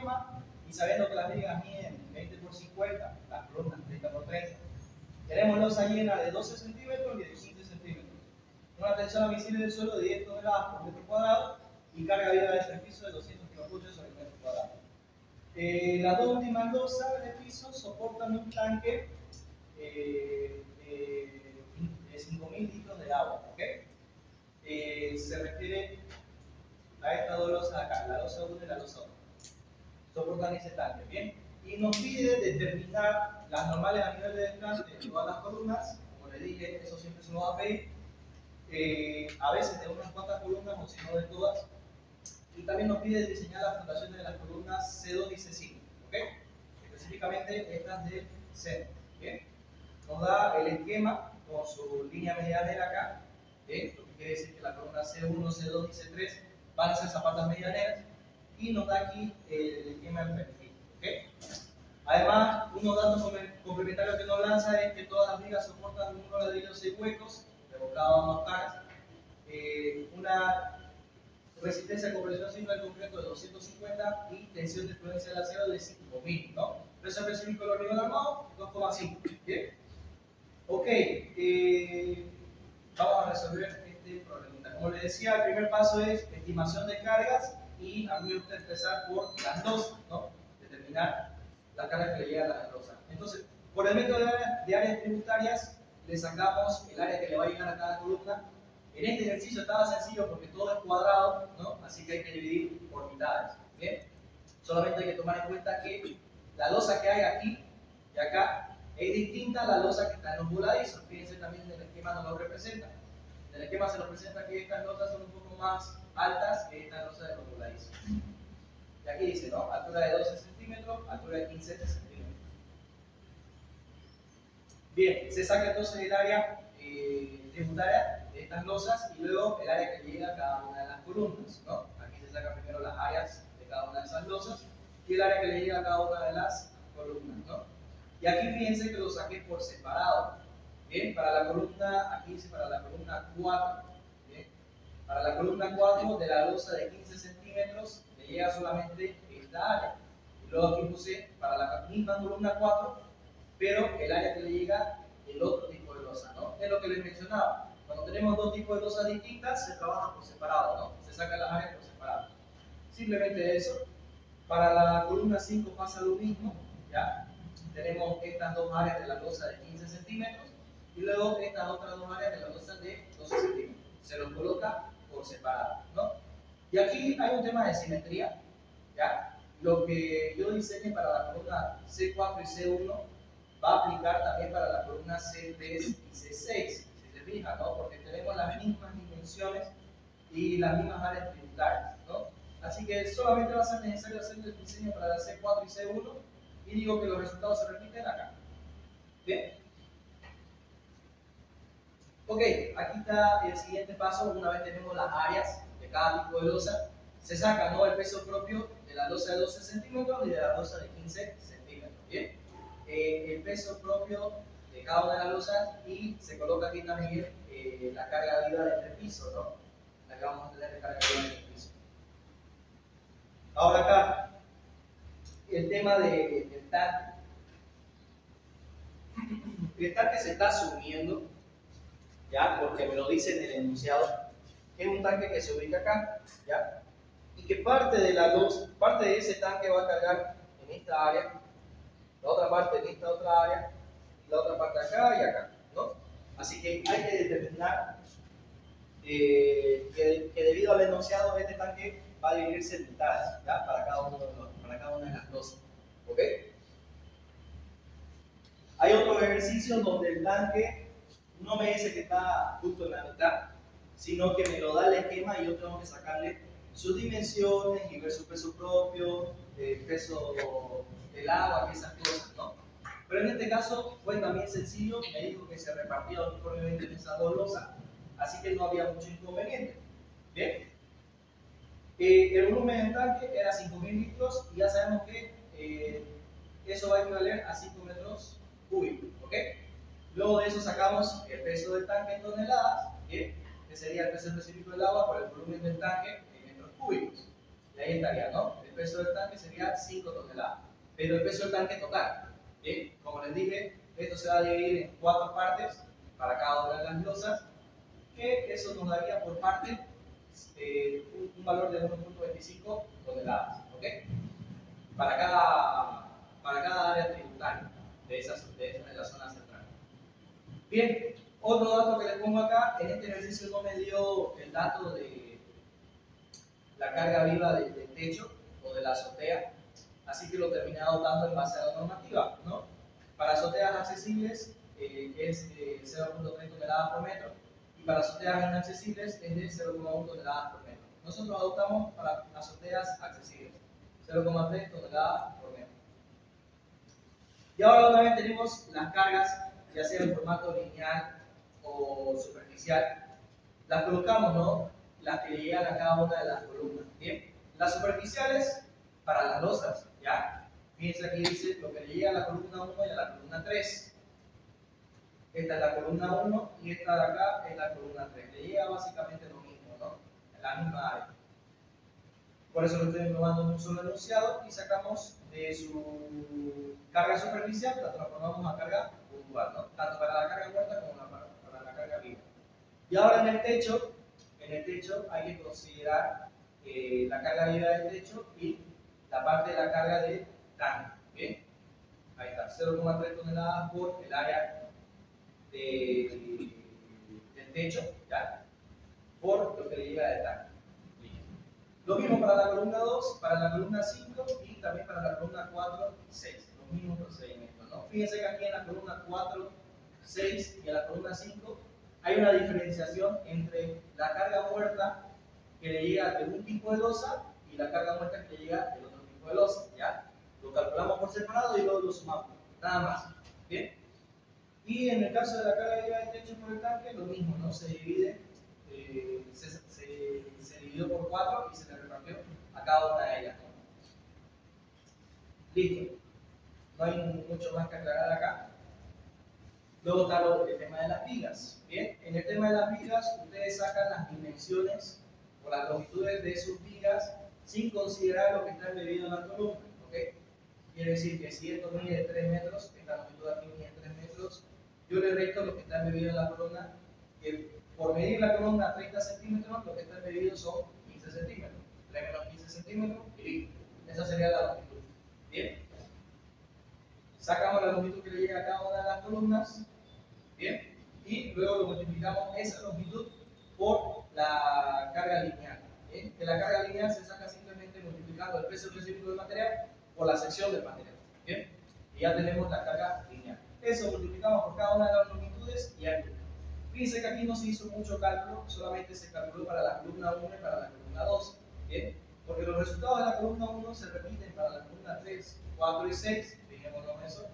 forma y sabiendo que las vigas miden 20 por 50, las columnas 30 por 30, tenemos losa llena de 12 centímetros y de 15 centímetros. Una tensión admisible del suelo de 10 toneladas por metro cuadrado y carga viva de este piso de 200 kilojoules sobre el metro cuadrado. Las dos últimas losas de piso soportan un tanque de 5.000 litros de agua. ¿Okay? Se refiere a estas dos losas acá, la losa 1 y la losa 2. Soportan ese tanque, ¿bien? Y nos pide determinar las normales a nivel de desplante de todas las columnas. Como les dije, eso siempre se nos va a pedir. A veces de unas cuantas columnas o si no de todas. Y también nos pide diseñar las fundaciones de las columnas C2 y C5, ¿ok? Específicamente estas de C. ¿Bien? Nos da el esquema con su línea medianera acá, ¿bien? Lo que quiere decir que la columna C1, C2 y C3 van a ser zapatas medianeras. Y nos da aquí el esquema del perfil, ¿ok? Además, unos datos complementarios que nos lanza es que todas las vigas soportan unos ladrillos 6 huecos, revocados a ambas caras, una resistencia a compresión simple del concreto de 250 y tensión de fluencia del acero de 5000, ¿no? Peso específico del hormigón armado, 2,5. ¿Bien? Ok, vamos a resolver este problemita. Como les decía, el primer paso es estimación de cargas y a mí me gusta empezar por las losas, ¿no? Determinar las cargas que le llegan a las losas. Entonces, por el método de áreas tributarias, le sacamos el área que le va a llegar a cada columna. En este ejercicio estaba sencillo porque todo es cuadrado, ¿no? Así que hay que dividir por mitades. ¿Bien? Solamente hay que tomar en cuenta que la losa que hay aquí y acá es distinta a la losa que está en los voladizos. Fíjense también en el esquema no lo representa. En el esquema se nos presenta que estas losas son un poco más altas que estas losas de los voladizos. Y aquí dice, ¿no? Altura de 12 centímetros, altura de 15 centímetros. Bien, se saca entonces el área tributaria de estas losas y luego el área que llega a cada una de las columnas, ¿no? Aquí se sacan primero las áreas de cada una de esas losas y el área que le llega a cada una de las columnas, ¿no? Y aquí fíjense que lo saqué por separado. Bien, para la columna, aquí dice para la columna 4. Bien, para la columna 4 de la losa de 15 centímetros le llega solamente esta área. Y luego aquí puse para la misma columna 4, pero el área que le llega el otro tipo de losa, ¿no? Es lo que les mencionaba. Cuando tenemos dos tipos de losas distintas, se trabaja por separado, ¿no? Se sacan las áreas por separado. Simplemente eso. Para la columna 5 pasa lo mismo, ¿ya? Tenemos estas dos áreas de la losa de 15 centímetros y luego estas otras dos áreas de la losa de 12 centímetros. Se los coloca por separado, ¿no? Y aquí hay un tema de simetría, ¿ya? Lo que yo diseñé para la columna C4 y C1 va a aplicar también para la columna C3 y C6, si se fijan, ¿no? Porque tenemos las mismas dimensiones y las mismas áreas tributarias, ¿no? Así que solamente va a ser necesario hacer el diseño para la C4 y C1 y digo que los resultados se repiten acá. ¿Bien? Ok, aquí está el siguiente paso. Una vez tenemos las áreas de cada tipo de losa, se saca, ¿no?, el peso propio de la losa de 12 centímetros y de la losa de 15 centímetros. ¿Bien? El peso propio de cada una de las losas y se coloca aquí también la carga viva del piso, ¿no? La que vamos a tener de carga viva del piso. Ahora acá, el tema del tanque. El tanque se está asumiendo, ¿ya? Porque me lo dice en el enunciado, que es un tanque que se ubica acá, ¿ya? Y que parte de ese tanque va a cargar en esta área, la otra parte en esta otra área, y la otra parte acá y acá, ¿no? Así que hay que determinar que debido al enunciado este tanque va a dividirse en mitades, ¿ya? Para cada una de las dos, ¿ok? Hay otros ejercicios donde el tanque no me dice que está justo en la mitad, sino que me lo da el esquema y yo tengo que sacarle sus dimensiones y ver su peso propio, el peso del agua y esas cosas, ¿no? Pero en este caso fue también sencillo, me dijo que se repartía uniformemente en esas dos losas, así que no había mucho inconveniente. ¿Bien? El volumen del tanque era 5.000 litros y ya sabemos que eso va a equivaler a 5 metros cúbicos. ¿Ok? Luego de eso sacamos el peso del tanque en toneladas, ¿bien?, que sería el peso específico del agua por el volumen del tanque en metros cúbicos. Y ahí estaría, ¿no? El peso del tanque sería 5 toneladas. Pero el peso del tanque total, ¿sí? Como les dije, esto se va a dividir en 4 partes para cada una de las losas, que eso nos daría por parte un valor de 1.25 toneladas, ¿ok? Para cada área tributaria de la zona central. Bien, otro dato que les pongo acá, en este ejercicio no me dio el dato de la carga viva del techo o de la azotea, así que lo terminé adoptando en base a la normativa, ¿no? Para azoteas accesibles es 0.3 toneladas por metro y para azoteas inaccesibles es de 0.1 toneladas por metro. Nosotros adoptamos para azoteas accesibles 0.3 toneladas por metro. Y ahora una vez tenemos las cargas, ya sea en formato lineal o superficial, las colocamos, ¿no? Las que le llegan a cada una de las columnas. Bien, las superficiales para las losas, ¿ya? Fíjense aquí dice lo que le llega a la columna 1 y a la columna 3. Esta es la columna 1 y esta de acá es la columna 3. Le llega básicamente lo mismo, ¿no? En la misma área. Por eso lo estoy tomando en un solo enunciado y sacamos de su carga superficial, la transformamos a carga puntual, ¿no? Tanto para la carga muerta como para la carga viva. Y ahora en el techo hay que considerar la carga viva del techo y la parte de la carga de tanque. ¿Bien? Ahí está, 0.3 toneladas por el área del techo, ¿ya? Por lo que le llega de tanque. Lo mismo para la columna 2, para la columna 5 y también para la columna 4, 6. Los mismos procedimientos, ¿no? Fíjense que aquí en la columna 4, 6 y en la columna 5 hay una diferenciación entre la carga muerta que le llega de un tipo de losa y la carga muerta que le llega del otro tipo de losa, ¿ya? Lo calculamos por separado y luego lo sumamos, nada más, ¿bien? Y en el caso de la carga viva del techo por el tanque, lo mismo, ¿no? Se divide, se dividió por 4 y se le repartió a cada una de ellas, ¿no? Listo, no hay mucho más que aclarar acá. Luego está el tema de las vigas. Bien, en el tema de las vigas, ustedes sacan las dimensiones o las longitudes de sus vigas sin considerar lo que está embebido en la columna. ¿Ok? Quiere decir que si esto mide 3 metros, esta longitud aquí mide 3 metros, yo le resto lo que está embebido en la columna, que por medir la columna a 30 centímetros, lo que está embebido son 15 centímetros. 3 menos 15 centímetros y listo. Esa sería la longitud. Bien. Sacamos la longitud que le llega a cada una de las columnas. Bien, y luego lo multiplicamos esa longitud por la carga lineal. ¿Bien? Que la carga lineal se saca simplemente multiplicando el peso específico del material por la sección del material. Bien, y ya tenemos la carga lineal. Eso multiplicamos por cada una de las longitudes y aquí. Fíjense que aquí no se hizo mucho cálculo, solamente se calculó para la columna 1 y para la columna 2. Bien, porque los resultados de la columna 1 se repiten para la columna 3, 4 y 6. Fijémonos en eso.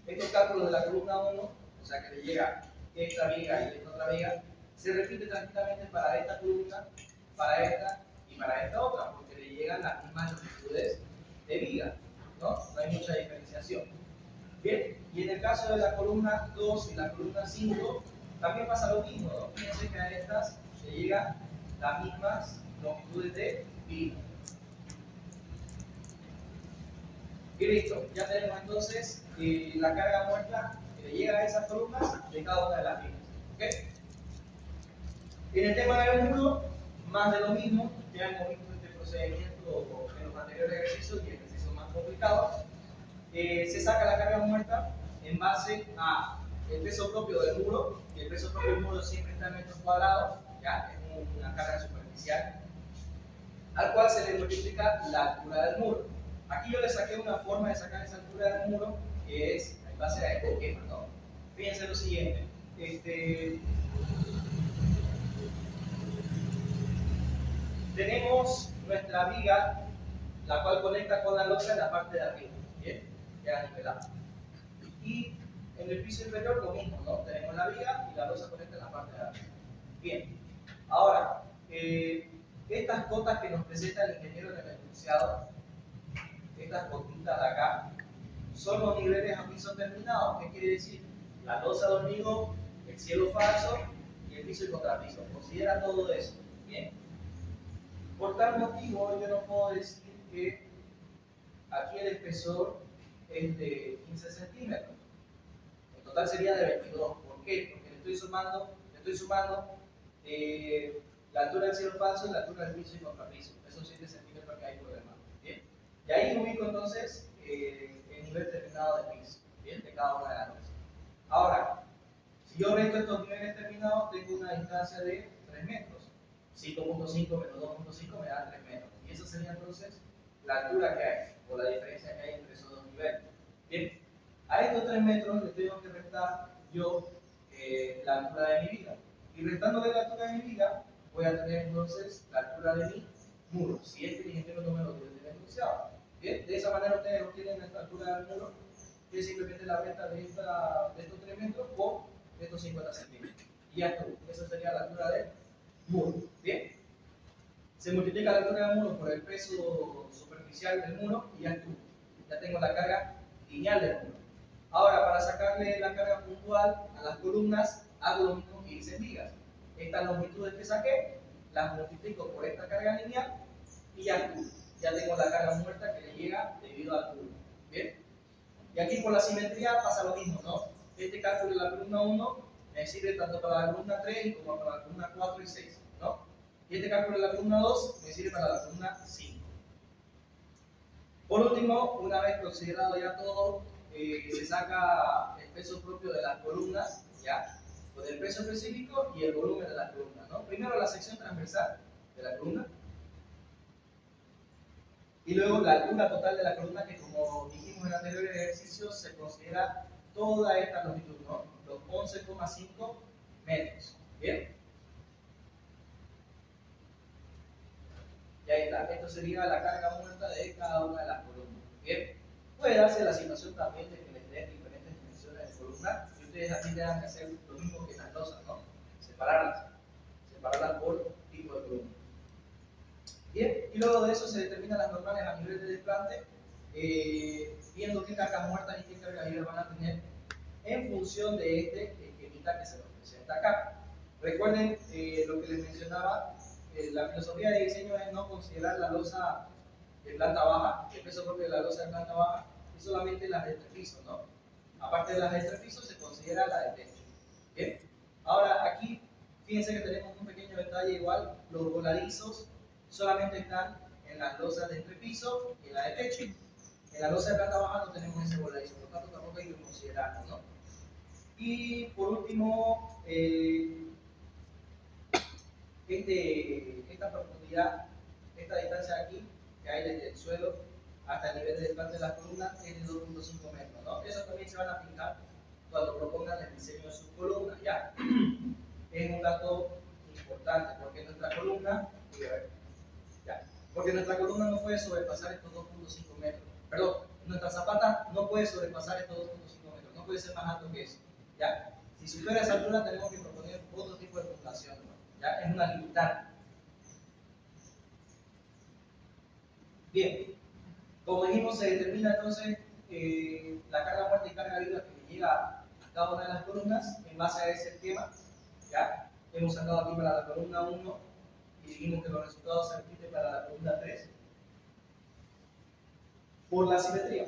Estos cálculos de la columna 1, o sea que le llega esta viga y esta otra viga, se repite tranquilamente para esta columna, para esta y para esta otra, porque le llegan las mismas longitudes de viga, ¿no? No hay mucha diferenciación. Bien, y en el caso de la columna 2 y la columna 5, también pasa lo mismo, ¿no? Fíjense que a estas le llegan las mismas longitudes de viga. Y listo, ya tenemos entonces la carga muerta que le llega a esas columnas de cada una de las vigas. ¿Okay? En el tema del muro, más de lo mismo, ya hemos visto este procedimiento en los anteriores ejercicios y ejercicios más complicados. Se saca la carga muerta en base a el peso propio del muro, y el peso propio del muro siempre está en metros cuadrados, ya es una carga superficial, al cual se le multiplica la altura del muro. Aquí yo le saqué una forma de sacar esa altura del muro que es en base a este esquema, ¿no? Fíjense lo siguiente. Tenemos nuestra viga, la cual conecta con la losa en la parte de arriba, ¿bien? Queda nivelada. Y en el piso inferior lo mismo, ¿no? Tenemos la viga y la losa conecta en la parte de arriba. Bien. Ahora, estas cotas que nos presenta el ingeniero en el enunciado, estas cotitas de acá, son los niveles a piso terminado. ¿Qué quiere decir? La losa de hormigón, el cielo falso y el piso y contrapiso. Considera todo eso. Bien. Por tal motivo, yo no puedo decir que aquí el espesor es de 15 centímetros. En total sería de 22. ¿Por qué? Porque le estoy sumando la altura del cielo falso y la altura del piso y contrapiso. Esos 7 centímetros que hay por demás. ¿Bien? Y ahí ubico entonces el nivel terminado de piso, ¿bien? De cada una de las dos. Ahora, si yo resto estos niveles terminados, tengo una distancia de 3 metros. 5.5 menos 2.5 me da 3 metros. Y esa sería entonces la altura que hay, o la diferencia que hay entre esos dos niveles. Bien, a estos 3 metros le tengo que restar yo la altura de mi viga. Y restándole la altura de mi viga, voy a tener entonces la altura de mi muro. Si es que el ingeniero no me lo tiene enunciado. Bien, de esa manera ustedes obtienen la altura del muro, que es simplemente la resta de estos 3 metros por estos 50 centímetros. Y ya está. Esa sería la altura del muro. Bien. Se multiplica la altura del muro por el peso superficial del muro y ya estuvo. Ya tengo la carga lineal del muro. Ahora, para sacarle la carga puntual a las columnas, hago lo mismo que hice en vigas. Estas longitudes que saqué, las multiplico por esta carga lineal y ya estuvo. Ya tengo la carga muerta que le llega debido al muro. Bien. Y aquí por la simetría pasa lo mismo, ¿no? Este cálculo de la columna 1 me sirve tanto para la columna 3 como para la columna 4 y 6, ¿no? Y este cálculo de la columna 2 me sirve para la columna 5. Por último, una vez considerado ya todo, se saca el peso propio de las columnas, ¿ya? Con el peso específico y el volumen de las columnas, ¿no? Primero la sección transversal de la columna, y luego la altura total de la columna, que como dijimos en anteriores ejercicios, se considera toda esta longitud, ¿no? Los 11,5 metros. ¿Bien? Y ahí está. Esto sería la carga muerta de cada una de las columnas. ¿Bien? Puede darse la situación también de que les den diferentes dimensiones de columna y ustedes aquí tengan que hacer lo mismo que en las losas, ¿no? Separarlas. Separarlas por tipo de columna. Bien, y luego de eso se determinan las normales a nivel de desplante, viendo qué cargas muertas y qué cargas vivas van a tener en función de este esquemita que se nos presenta acá. Recuerden lo que les mencionaba, la filosofía de diseño es no considerar la losa de planta baja, el peso propio de la losa de planta baja, y solamente las de 3 pisos, ¿no? Aparte de las de 3 pisos se considera la de techo. Bien, ahora aquí fíjense que tenemos un pequeño detalle igual, los voladizos solamente están en las losas de entrepiso y en la de techo. En la losa de planta baja no tenemos ese voladizo, por lo tanto tampoco hay que considerarlo, ¿no? Y por último, esta profundidad, esta distancia aquí que hay desde el suelo hasta el nivel de desplante de las columnas es de 2.5 metros, ¿no? Eso también se van a fijar cuando propongan el diseño de sus columnas, ¿ya? Es un dato importante porque nuestra columna, porque nuestra columna no puede sobrepasar estos 2.5 metros. Perdón, nuestra zapata no puede sobrepasar estos 2.5 metros, no puede ser más alto que eso. ¿Ya? Si supera esa altura, tenemos que proponer otro tipo de fundación, ¿no? ¿Ya? Es una limitante. Bien, como dijimos, se determina entonces la carga muerta y carga viva que le llega a cada una de las columnas en base a ese esquema. ¿Ya? Hemos sacado aquí para la columna 1 y dijimos que los resultados se repiten para la columna 3 por la simetría.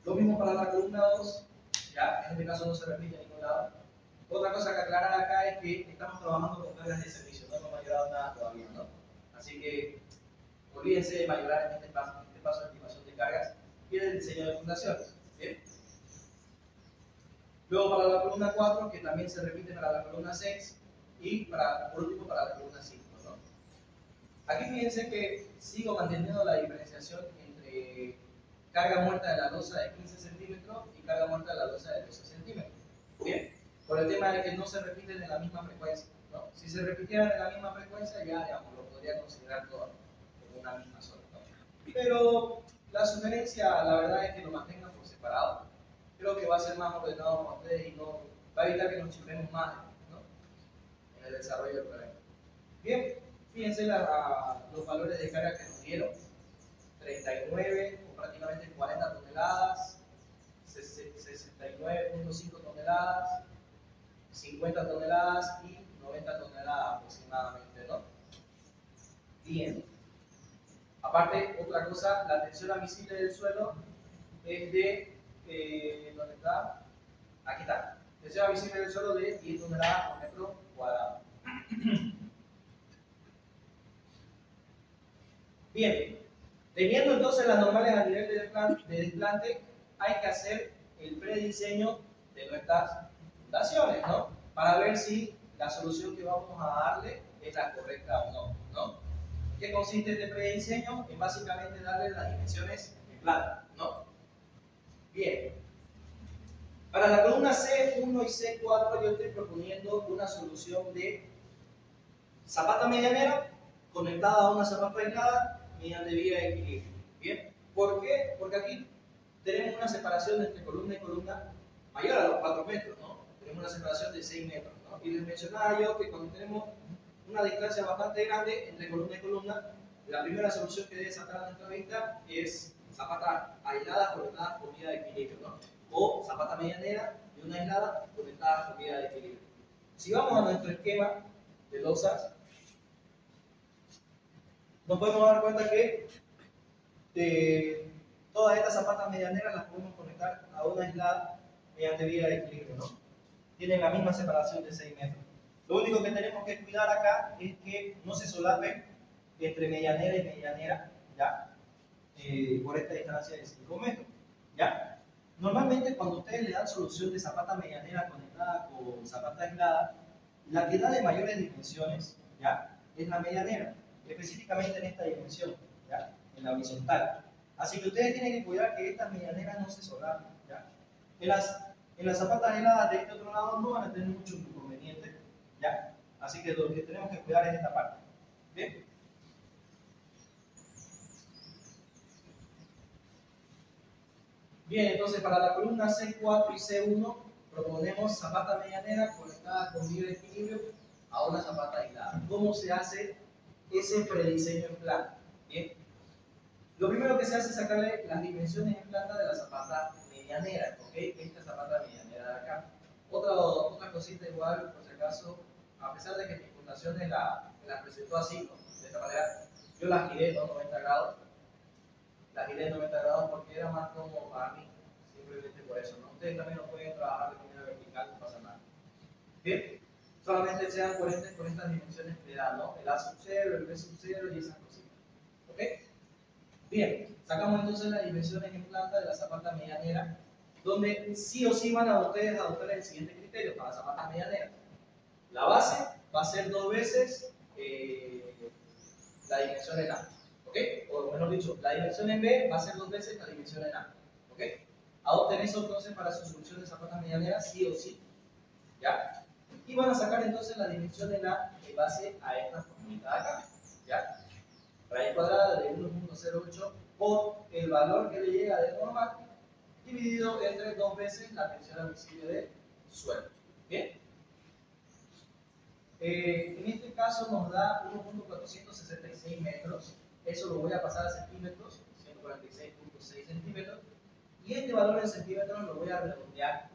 Lo mismo para la columna 2, ya, en este caso no se repite en ningún lado. Otra cosa que aclarar acá es que estamos trabajando con cargas de servicio, no hemos mayorado nada todavía, ¿no? Así que olvídense de mayorar en este paso de estimación de cargas y del diseño de fundaciones. ¿Bien? Luego para la columna 4, que también se repite para la columna 6 y por último para la columna 5, ¿no? Aquí fíjense que sigo manteniendo la diferenciación entre carga muerta de la losa de 15 centímetros y carga muerta de la losa de 12 centímetros. Bien, por el tema de que no se repiten en la misma frecuencia, ¿no? Si se repitieran en la misma frecuencia, ya digamos, lo podría considerar todo como una misma sola, ¿no? Pero la sugerencia, la verdad, es que lo mantengan por separado. Creo que va a ser más ordenado para ustedes y no va a evitar que nos chifremos más, ¿no? En el desarrollo del problema. Bien, fíjense los valores de carga que nos dieron: 39 o prácticamente 40 toneladas, 69.5 toneladas, 50 toneladas y 90 toneladas aproximadamente, ¿no? Bien. Aparte, otra cosa, la tensión admisible del suelo es de, ¿dónde está? Aquí está. Tensión admisible del suelo de 10 toneladas por metro cuadrado. Bien, teniendo entonces las normales a nivel de desplante, hay que hacer el prediseño de nuestras fundaciones, ¿no? Para ver si la solución que vamos a darle es la correcta o no, ¿no? ¿Qué consiste este prediseño? En básicamente darle las dimensiones de planta, ¿no? Bien. Para la columna C1 y C4 yo estoy proponiendo una solución de zapata medianera conectada a una zapata aislada mediante vía de equilibrio. ¿Bien? ¿Por qué? Porque aquí tenemos una separación entre columna y columna mayor a los 4 metros, ¿no? Tenemos una separación de 6 metros, ¿no? Y les mencionaba yo que cuando tenemos una distancia bastante grande entre columna y columna, la primera solución que debe sacar a nuestra vista es zapata aislada conectada por vía de equilibrio, ¿no? O zapata medianera y una aislada conectada por vía de equilibrio. Si vamos a nuestro esquema de losas, nos podemos dar cuenta que todas estas zapatas medianeras las podemos conectar a una aislada mediante vía de equilibrio, ¿no? Tienen la misma separación de 6 metros. Lo único que tenemos que cuidar acá es que no se solapen entre medianera y medianera, ¿ya? Por esta distancia de 5 metros, ¿ya? Normalmente cuando ustedes le dan solución de zapata medianera conectada con zapata aislada, la que da de mayores dimensiones, ¿ya? Es la medianera, específicamente en esta dimensión, ¿ya? En la horizontal. Así que ustedes tienen que cuidar que estas medianeras no se solapen, ¿ya? En las zapatas aisladas de este otro lado no van a tener mucho inconveniente, ¿ya? Así que lo que tenemos que cuidar es esta parte, ¿bien? Bien, entonces para la columna C4 y C1 proponemos zapata medianera conectada con vía de equilibrio a una zapata aislada. ¿Cómo se hace ese prediseño en planta? Bien, lo primero que se hace es sacarle las dimensiones en planta de la zapata medianera, ¿ok? Esta zapata medianera de acá. Otra cosita igual, por si acaso, a pesar de que mis fundaciones la presentó así, ¿no? De esta manera, yo las giré, ¿no? 90 grados. Las giré 90 grados porque era más cómodo para mí, simplemente por eso, ¿no? Ustedes también lo pueden trabajar de manera vertical, no pasa nada. Bien, solamente sean coherentes con estas dimensiones que dan, ¿no? El A sub 0, el B sub 0 y esas cositas. ¿Ok? Bien, sacamos entonces las dimensiones en planta de la zapata medianera, donde sí o sí van a ustedes adoptar el siguiente criterio para la zapata medianera. La base va a ser 2 veces la dimensión en A, ¿ok? O mejor dicho, la dimensión en B va a ser 2 veces la dimensión en A, ¿ok? Adopten eso entonces para su solución de zapata medianera, sí o sí, ¿ya? Y van a sacar entonces la dimensión en A en base a esta formulita de acá, ¿ya? Raíz cuadrada de 1.08 por el valor que le llega de normal dividido entre 2 veces la tensión admisible de suelo. ¿Bien? En este caso nos da 1.466 metros. Eso lo voy a pasar a centímetros, 146.6 centímetros. Y este valor en centímetros lo voy a redondear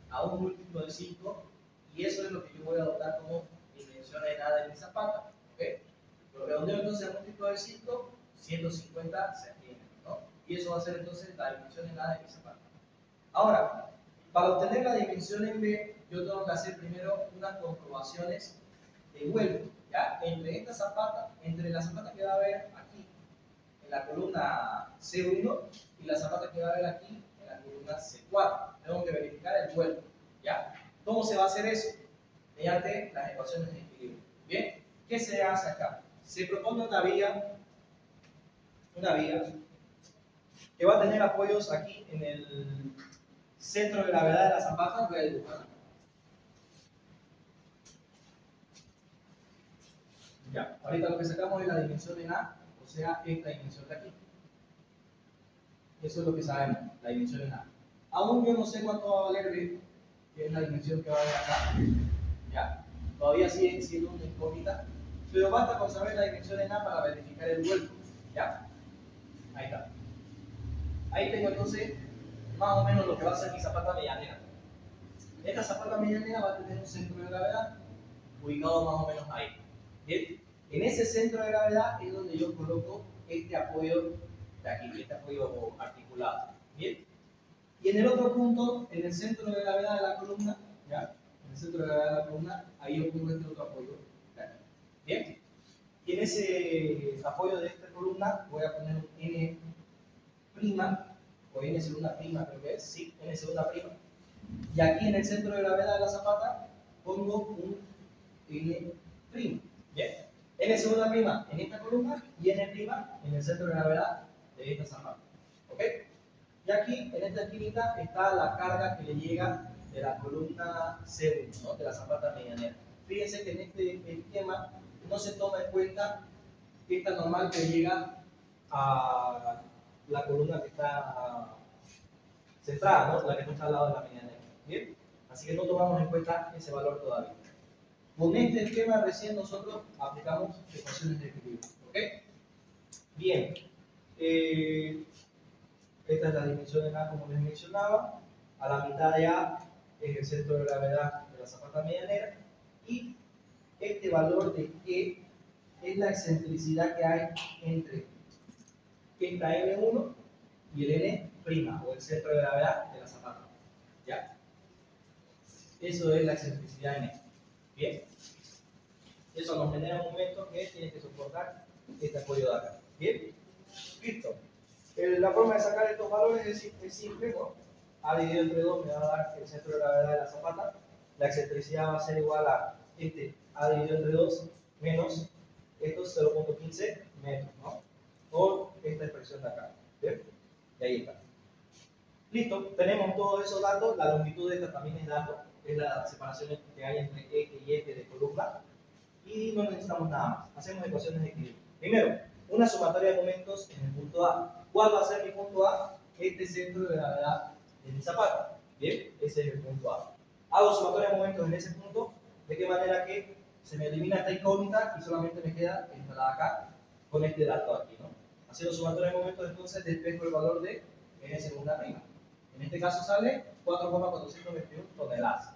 a un múltiplo de 5. Y eso es lo que yo voy a adoptar como dimensión de nada de mi zapata. ¿Okay? Lo redondeo entonces a múltiplo de 5, 150 centímetros, ¿no? Y eso va a ser entonces la dimensión de nada de mi zapata. Ahora, para obtener la dimensión en B, yo tengo que hacer primero unas comprobaciones de vuelta, ¿ya? Entre la zapata que va a haber aquí, en la columna C1, y la zapata que va a haber aquí, en la columna C4. Tengo que verificar el vuelto, ¿ya? ¿Cómo se va a hacer eso? Mediante las ecuaciones de equilibrio. ¿Bien? ¿Qué se hace acá? Se propone una vía que va a tener apoyos aquí en el centro de gravedad de la zapata. Voy a dibujar. Ya, ahorita lo que sacamos es la dimensión en A, o sea, esta dimensión de aquí. Eso es lo que sabemos, la dimensión en A. Aún yo no sé cuánto va a valer B, que es la dimensión que va a haber acá. ¿Ya? Todavía sigue siendo una incógnita, pero basta con saber la dimensión en A para verificar el vuelco. ¿Ya? Ahí está. Ahí tengo entonces más o menos lo que va a ser mi zapata medianera. Esta zapata medianera va a tener un centro de gravedad ubicado más o menos ahí. ¿Bien? En ese centro de gravedad es donde yo coloco este apoyo de aquí, este apoyo articulado. Bien. Y en el otro punto, en el centro de gravedad de la columna, ¿ya? En el centro de gravedad de la columna, ahí yo pongo este otro apoyo de aquí. Bien. Y en ese apoyo de esta columna voy a poner un N' o N segunda prima, creo que es, sí, N segunda prima. Y aquí en el centro de gravedad de la zapata pongo un N'. Bien. N segunda prima en esta columna y N' en el centro de gravedad de esta zapata. ¿Ok? Y aquí, en esta esquinita, está la carga que le llega de la columna C1, ¿no? De la zapata medianera. Fíjense que en este esquema no se toma en cuenta esta normal que llega a la columna que está centrada, ¿no? La que está al lado de la medianera. ¿Bien? Así que no tomamos en cuenta ese valor todavía. Con este esquema recién nosotros aplicamos ecuaciones de equilibrio. ¿Ok? Bien. Esta es la dimensión de A, como les mencionaba. A la mitad de A es el centro de gravedad de la zapata medianera. Y este valor de E es la excentricidad que hay entre esta N1 y el N' o el centro de gravedad de la zapata. ¿Ya? Eso es la excentricidad en E. Bien. Eso nos genera un momento que tiene que soportar este apoyo de acá. Bien. Listo. La forma de sacar estos valores es simple, ¿no? A dividido entre 2 me va a dar el centro de gravedad de la zapata. La excentricidad va a ser igual a este A dividido entre 2 menos estos 0.15 metros, ¿no? Por esta expresión de acá. ¿Bien? Y ahí está. Listo, tenemos todos esos datos. La longitud de esta también es dato, es la separación que hay entre eje y eje de columna. Y no necesitamos nada más. Hacemos ecuaciones de equilibrio. Primero, una sumatoria de momentos en el punto A. ¿Cuál va a ser mi punto A? Este centro de gravedad de mi zapata. Bien, ese es el punto A. Hago sumatoria de momentos en ese punto, de qué manera que se me elimina esta incógnita y solamente me queda esta de acá con este dato aquí, ¿no? Haciendo sumatoria de momentos, entonces despejo el valor de n segunda prima. En este caso sale 4,421 toneladas.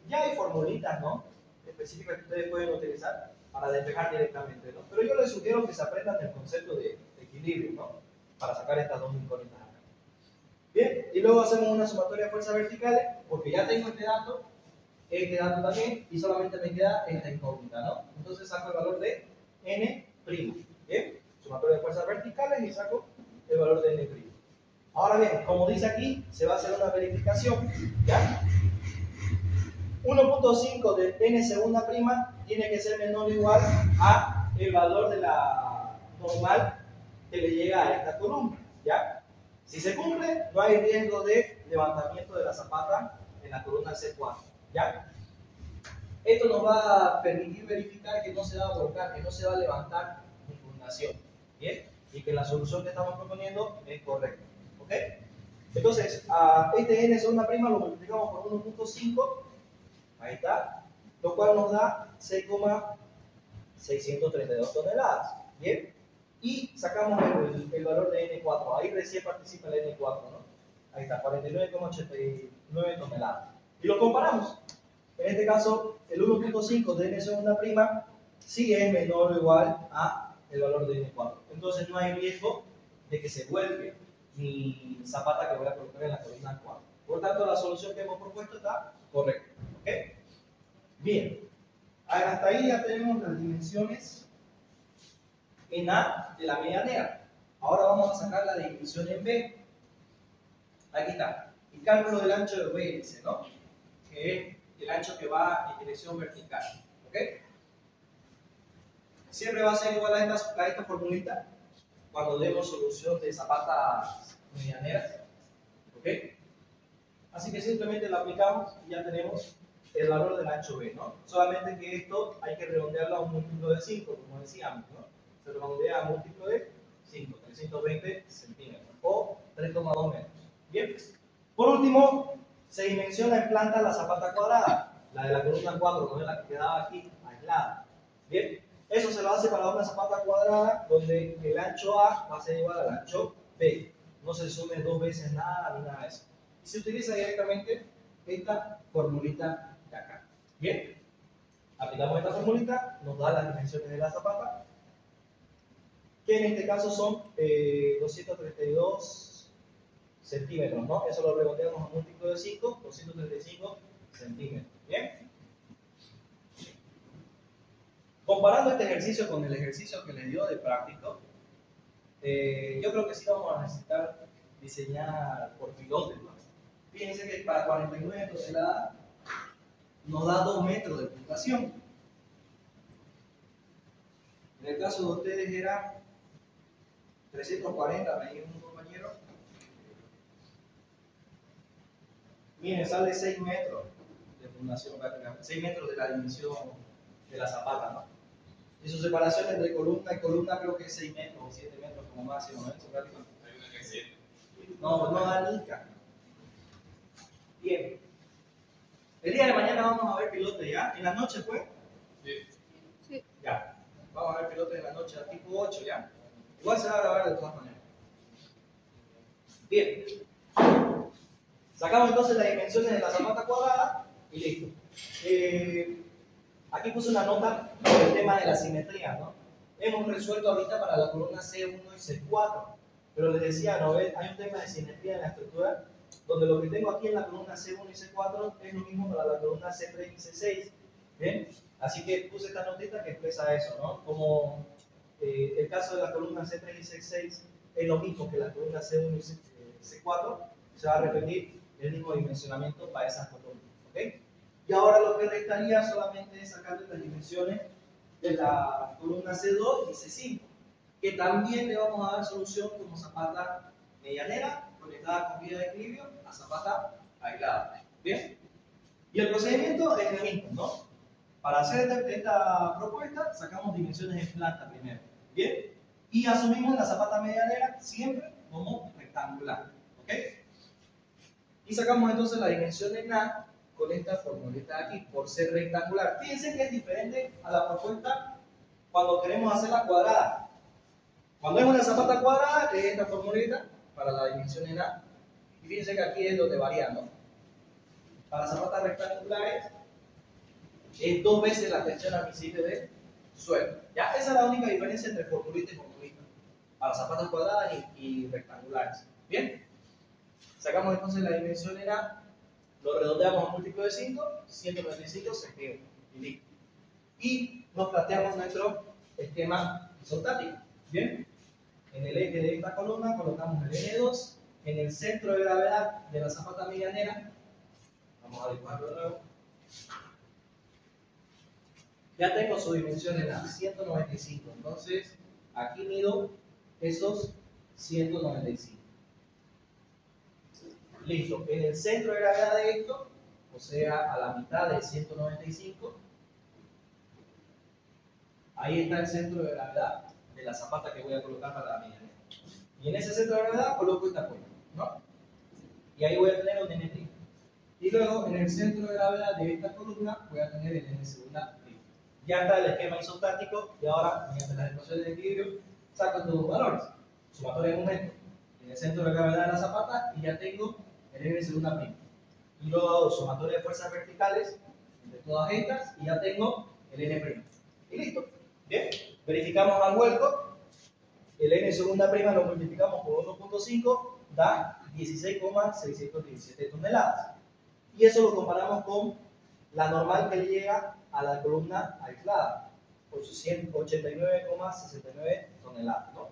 Ya hay formulitas, ¿no? Específicas que ustedes pueden utilizar para despejar directamente, ¿no? Pero yo les sugiero que se aprendan el concepto de equilibrio, ¿no? Para sacar estas dos incógnitas acá. Bien, y luego hacemos una sumatoria de fuerzas verticales, porque ya tengo este dato también, y solamente me queda esta incógnita, ¿no? Entonces saco el valor de N'. Bien, sumatoria de fuerzas verticales y saco el valor de N'. Ahora bien, como dice aquí, se va a hacer una verificación, ¿ya? 1.5 de n segunda prima tiene que ser menor o igual a el valor de la normal que le llega a esta columna, ¿ya? Si se cumple, no hay riesgo de levantamiento de la zapata en la columna C4, ¿ya? Esto nos va a permitir verificar que no se va a volcar, que no se va a levantar mi fundación, ¿bien? Y que la solución que estamos proponiendo es correcta, ¿ok? Entonces, a este n segunda prima lo multiplicamos por 1.5, ahí está, lo cual nos da 6,632 toneladas, ¿bien? Y sacamos el valor de N4, ahí recién participa el N4, ¿no? Ahí está, 49,89 toneladas. Y lo comparamos. En este caso, el 1.5 de N segunda prima sí es menor o igual a el valor de N4. Entonces no hay riesgo de que se vuelque mi zapata que voy a colocar en la columna 4. Por tanto, la solución que hemos propuesto está correcta. ¿Ok? Bien. Hasta ahí ya tenemos las dimensiones en A de la medianera. Ahora vamos a sacar la dimensión en B. Aquí está. El cálculo del ancho de B, dice, ¿no? Que es el ancho que va en dirección vertical. ¿Ok? Siempre va a ser igual a esta formulita cuando demos solución de zapatas medianeras. ¿Ok? Así que simplemente lo aplicamos y ya tenemos el valor del ancho B, ¿no? Solamente que esto hay que redondearlo a un múltiplo de 5, como decíamos, ¿no? Se redondea a múltiplo de 5, 320 centímetros o 3,2 metros. Bien. Por último, se dimensiona en planta la zapata cuadrada, la de la columna 4, no es la que quedaba aquí, aislada. Bien. Eso se lo hace para una zapata cuadrada donde el ancho A va a ser igual al ancho B. No se sume dos veces nada ni nada de eso. Y se utiliza directamente esta formulita de acá. Bien, aplicamos esta formulita, nos da las dimensiones de la zapata. que en este caso son 232 centímetros, ¿no? Eso lo redondeamos a múltiplo de 5, 235 centímetros. ¿Bien? Comparando este ejercicio con el ejercicio que les dio de práctico, yo creo que sí vamos a necesitar diseñar por pilotes, ¿no? Fíjense que para 49 toneladas nos da 2 metros de puntuación. En el caso de ustedes era 340, me dijo un compañero. Miren, sale 6 metros de fundación prácticamente, 6 metros de la dimensión de la zapata, ¿no? Y su separación entre columna y columna creo que es 6 metros o 7 metros como máximo, ¿no? Hay una que es 7. No, no da nunca. Bien. El día de mañana vamos a ver pilotes ya. ¿En la noche fue? Sí. Ya. Vamos a ver pilotes en la noche a tipo 8 ya. Igual se va a grabar de todas maneras. Bien. Sacamos entonces las dimensiones de la zapata cuadrada y listo. Aquí puse una nota por el tema de la simetría, ¿no? Hemos resuelto ahorita para la columna C1 y C4, pero les decía, ¿no? Hay un tema de simetría en la estructura, donde lo que tengo aquí en la columna C1 y C4 es lo mismo para la columna C3 y C6. ¿Bien? Así que puse esta notita que expresa eso, ¿no? Como el caso de la columna C3 y C6 es lo mismo que la columna C1 y C4, se va a repetir el mismo dimensionamiento para esas columnas. ¿Ok? Y ahora lo que restaría solamente es sacarle las dimensiones de la columna C2 y C5, que también le vamos a dar solución como zapata medianera conectada con vía de equilibrio a zapata aislada. ¿Bien? Y el procedimiento es el mismo, ¿no? Para hacer esta propuesta sacamos dimensiones en planta primero. ¿Bien? Y asumimos la zapata medianera siempre como rectangular. ¿Ok? Y sacamos entonces la dimensión en A con esta formulita de aquí, por ser rectangular. Fíjense que es diferente a la propuesta cuando queremos hacerla cuadrada. Cuando es una zapata cuadrada, es esta formulita para la dimensión en A. Y fíjense que aquí es donde varía, ¿no? Para zapatas rectangulares, es 2 veces la tensión admisible de suelo. ¿Ya? Esa es la única diferencia entre formulita y formulita. Para zapatas cuadradas y rectangulares. ¿Bien? Sacamos entonces la dimensión en A. Lo redondeamos a múltiplo de 5, 195 centímetros. Y listo. Y nos planteamos nuestro esquema isostático. ¿Bien? En el eje de esta columna colocamos el N2. En el centro de gravedad de la zapata medianera, vamos a dibujarlo de nuevo. Ya tengo su dimensión en A, 195. Entonces, aquí mido esos 195. Listo, en el centro de gravedad de esto, o sea, a la mitad de 195, ahí está el centro de gravedad de la zapata que voy a colocar para la medianera. Y en ese centro de gravedad coloco esta cuenta, ¿no? Y ahí voy a tener un N'. Y luego, en el centro de gravedad de esta columna, voy a tener el N segunda prima. Ya está el esquema isostático, y ahora, mediante las ecuaciones de equilibrio, saco estos dos valores. Sumatoria de momento en el centro de gravedad de la zapata, y ya tengo el N segunda prima. Y luego hago sumatoria de fuerzas verticales entre todas estas y ya tengo el N'. Y listo. Bien, verificamos al vuelco. El N segunda prima lo multiplicamos por 1.5, da 16,617 toneladas. Y eso lo comparamos con la normal que llega a la columna aislada, 89,69 toneladas, ¿no?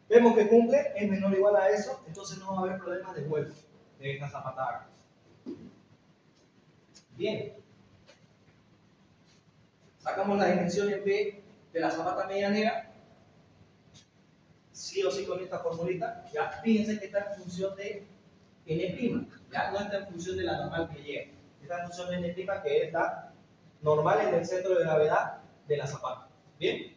Vemos que cumple, es menor o igual a eso, entonces no va a haber problemas de vuelco de esta zapata. Bien. Sacamos las dimensiones B de la zapata medianera, sí o sí con esta formulita. Ya fíjense que está en función de N', ya no está en función de la normal que llega. Está en función de N', que es la normal en el centro de gravedad de la zapata. Bien.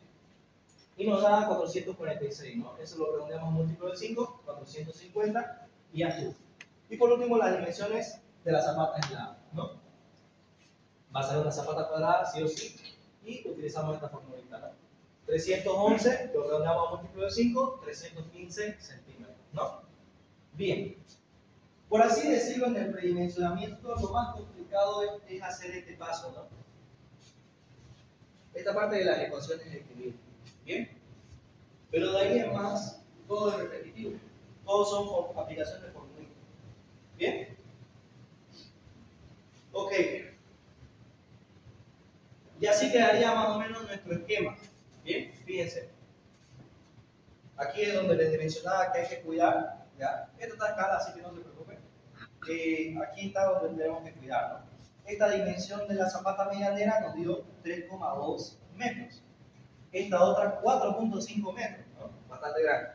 Y nos da 446, ¿no? Eso lo redondeamos a múltiplo de 5, 450 y ya estuvo. Y por último, las dimensiones de la zapata aislada, ¿no? Va a ser una zapata cuadrada, sí o sí, y utilizamos esta formulita, ¿no? 311, lo redondeamos a múltiplo de 5, 315 centímetros, ¿no? Bien. Por así decirlo, en el predimensionamiento, lo más complicado es hacer este paso, ¿no? Esta parte de las ecuaciones de equilibrio. Bien. Pero de ahí en más, todo es repetitivo. Todos son aplicaciones de formulita. ¿Bien? Ok. Y así quedaría más o menos nuestro esquema. Bien, fíjense. Aquí es donde les mencionaba que hay que cuidar. ¿Ya? Esto está en escala, así que no se preocupen. Aquí está donde tenemos que cuidar, ¿no? Esta dimensión de la zapata medianera nos dio 3,2 metros. Esta otra 4,5 metros, ¿no? Bastante grande.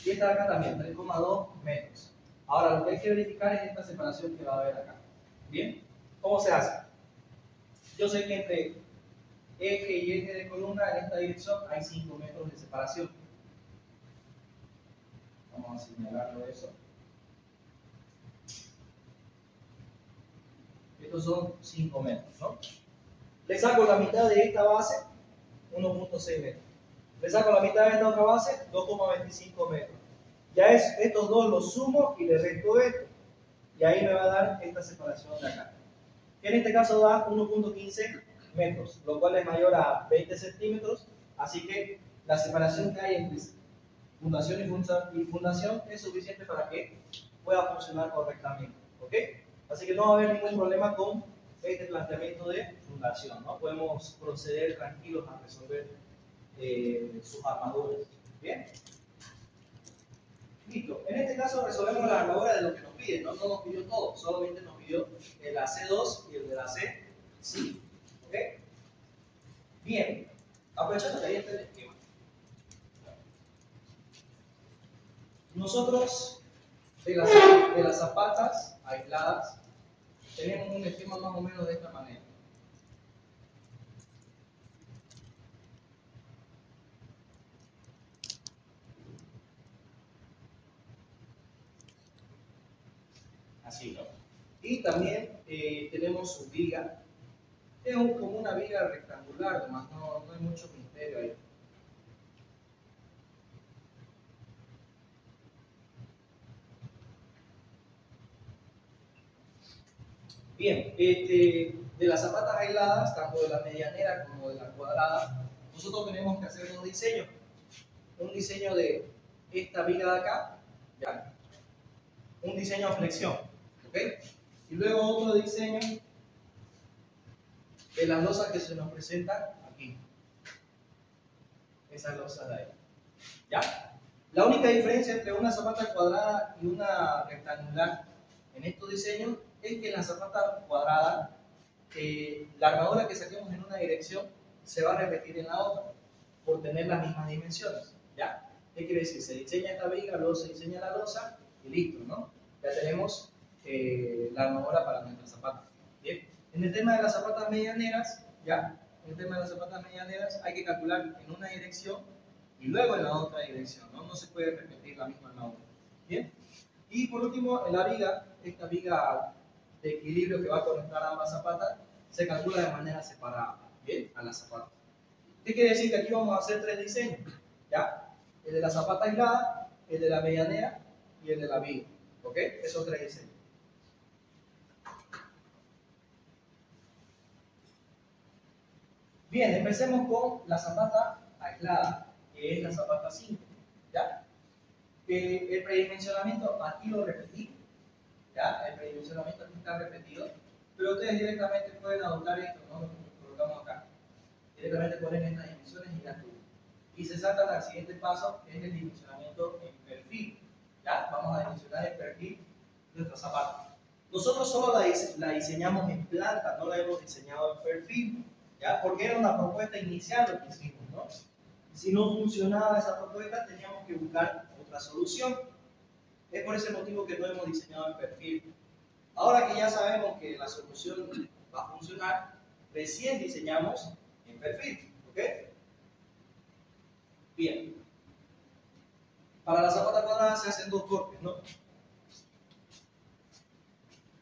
Y esta de acá también, 3,2 metros. Ahora lo que hay que verificar es esta separación que va a haber acá. ¿Bien? ¿Cómo se hace? Yo sé que entre eje y eje de columna en esta dirección hay 5 metros de separación. Vamos a señalarlo eso. Estos son 5 metros, ¿no? Le saco la mitad de esta base, 1,6 metros. Le saco la mitad de esta otra base, 2,25 metros. Ya estos dos los sumo y le resto esto. Y ahí me va a dar esta separación de acá. Que en este caso da 1,15 metros, lo cual es mayor a 20 centímetros. Así que la separación que hay entre fundación y fundación es suficiente para que pueda funcionar correctamente. ¿Ok? Así que no va a haber ningún problema con este planteamiento de fundación, ¿no? Podemos proceder tranquilos a resolver sus armaduras. ¿Bien? Listo. En este caso resolvemos la armadura de lo que nos piden, ¿no? No nos pidió todo, solamente nos pidió el AC2 y el de la C5. ¿Ok? Bien. Aprovechando que ahí está el esquema. Nosotros, de las zapatas aisladas, tenemos un esquema más o menos de esta manera. Así, ¿no? Y también tenemos su viga. Es como una viga rectangular, además no hay mucho misterio ahí. Bien, de las zapatas aisladas, tanto de la medianera como de la cuadrada, nosotros tenemos que hacer un diseño. Un diseño de esta viga de acá, ya. Un diseño a flexión, ¿ok? Y luego otro diseño de las losas que se nos presentan aquí. Esas losas de ahí, ¿ya? La única diferencia entre una zapata cuadrada y una rectangular en estos diseños es que en la zapata cuadrada la armadura que saquemos en una dirección se va a repetir en la otra por tener las mismas dimensiones, ¿ya? ¿Qué quiere decir? Se diseña esta viga, luego se diseña la losa y listo, ¿no? Ya tenemos la armadura para nuestra zapata. Bien. En el tema de las zapatas medianeras, ¿ya? En el tema de las zapatas medianeras hay que calcular en una dirección y luego en la otra dirección, ¿no? No se puede repetir la misma armadura. Bien. Y por último, en la viga, esta viga de equilibrio que va a conectar ambas zapatas, se calcula de manera separada, ¿bien? A las zapatas. ¿Qué quiere decir? Que aquí vamos a hacer 3 diseños, ¿ya? El de la zapata aislada, el de la medianera y el de la viga, ¿ok? Esos 3 diseños. Bien, empecemos con la zapata aislada, que es la zapata 5, ¿ya? El predimensionamiento aquí lo repetí, ¿ya? El predimensionamiento aquí está repetido, pero ustedes directamente pueden adoptar esto, ¿no? Lo que colocamos acá. Directamente ponen estas dimensiones y ya estuvo. Y se saltan al siguiente paso, que es el dimensionamiento en perfil. ¿Ya? Vamos a dimensionar el perfil de nuestra zapata. Nosotros solo la diseñamos en planta, no la hemos diseñado en perfil, ¿ya? Porque era una propuesta inicial lo que hicimos, ¿no? Si no funcionaba esa propuesta, teníamos que buscar otra solución. Es por ese motivo que no hemos diseñado en perfil. Ahora que ya sabemos que la solución va a funcionar, recién diseñamos en perfil, ¿ok? Bien. Para la zapata cuadrada se hacen 2 cortes, ¿no?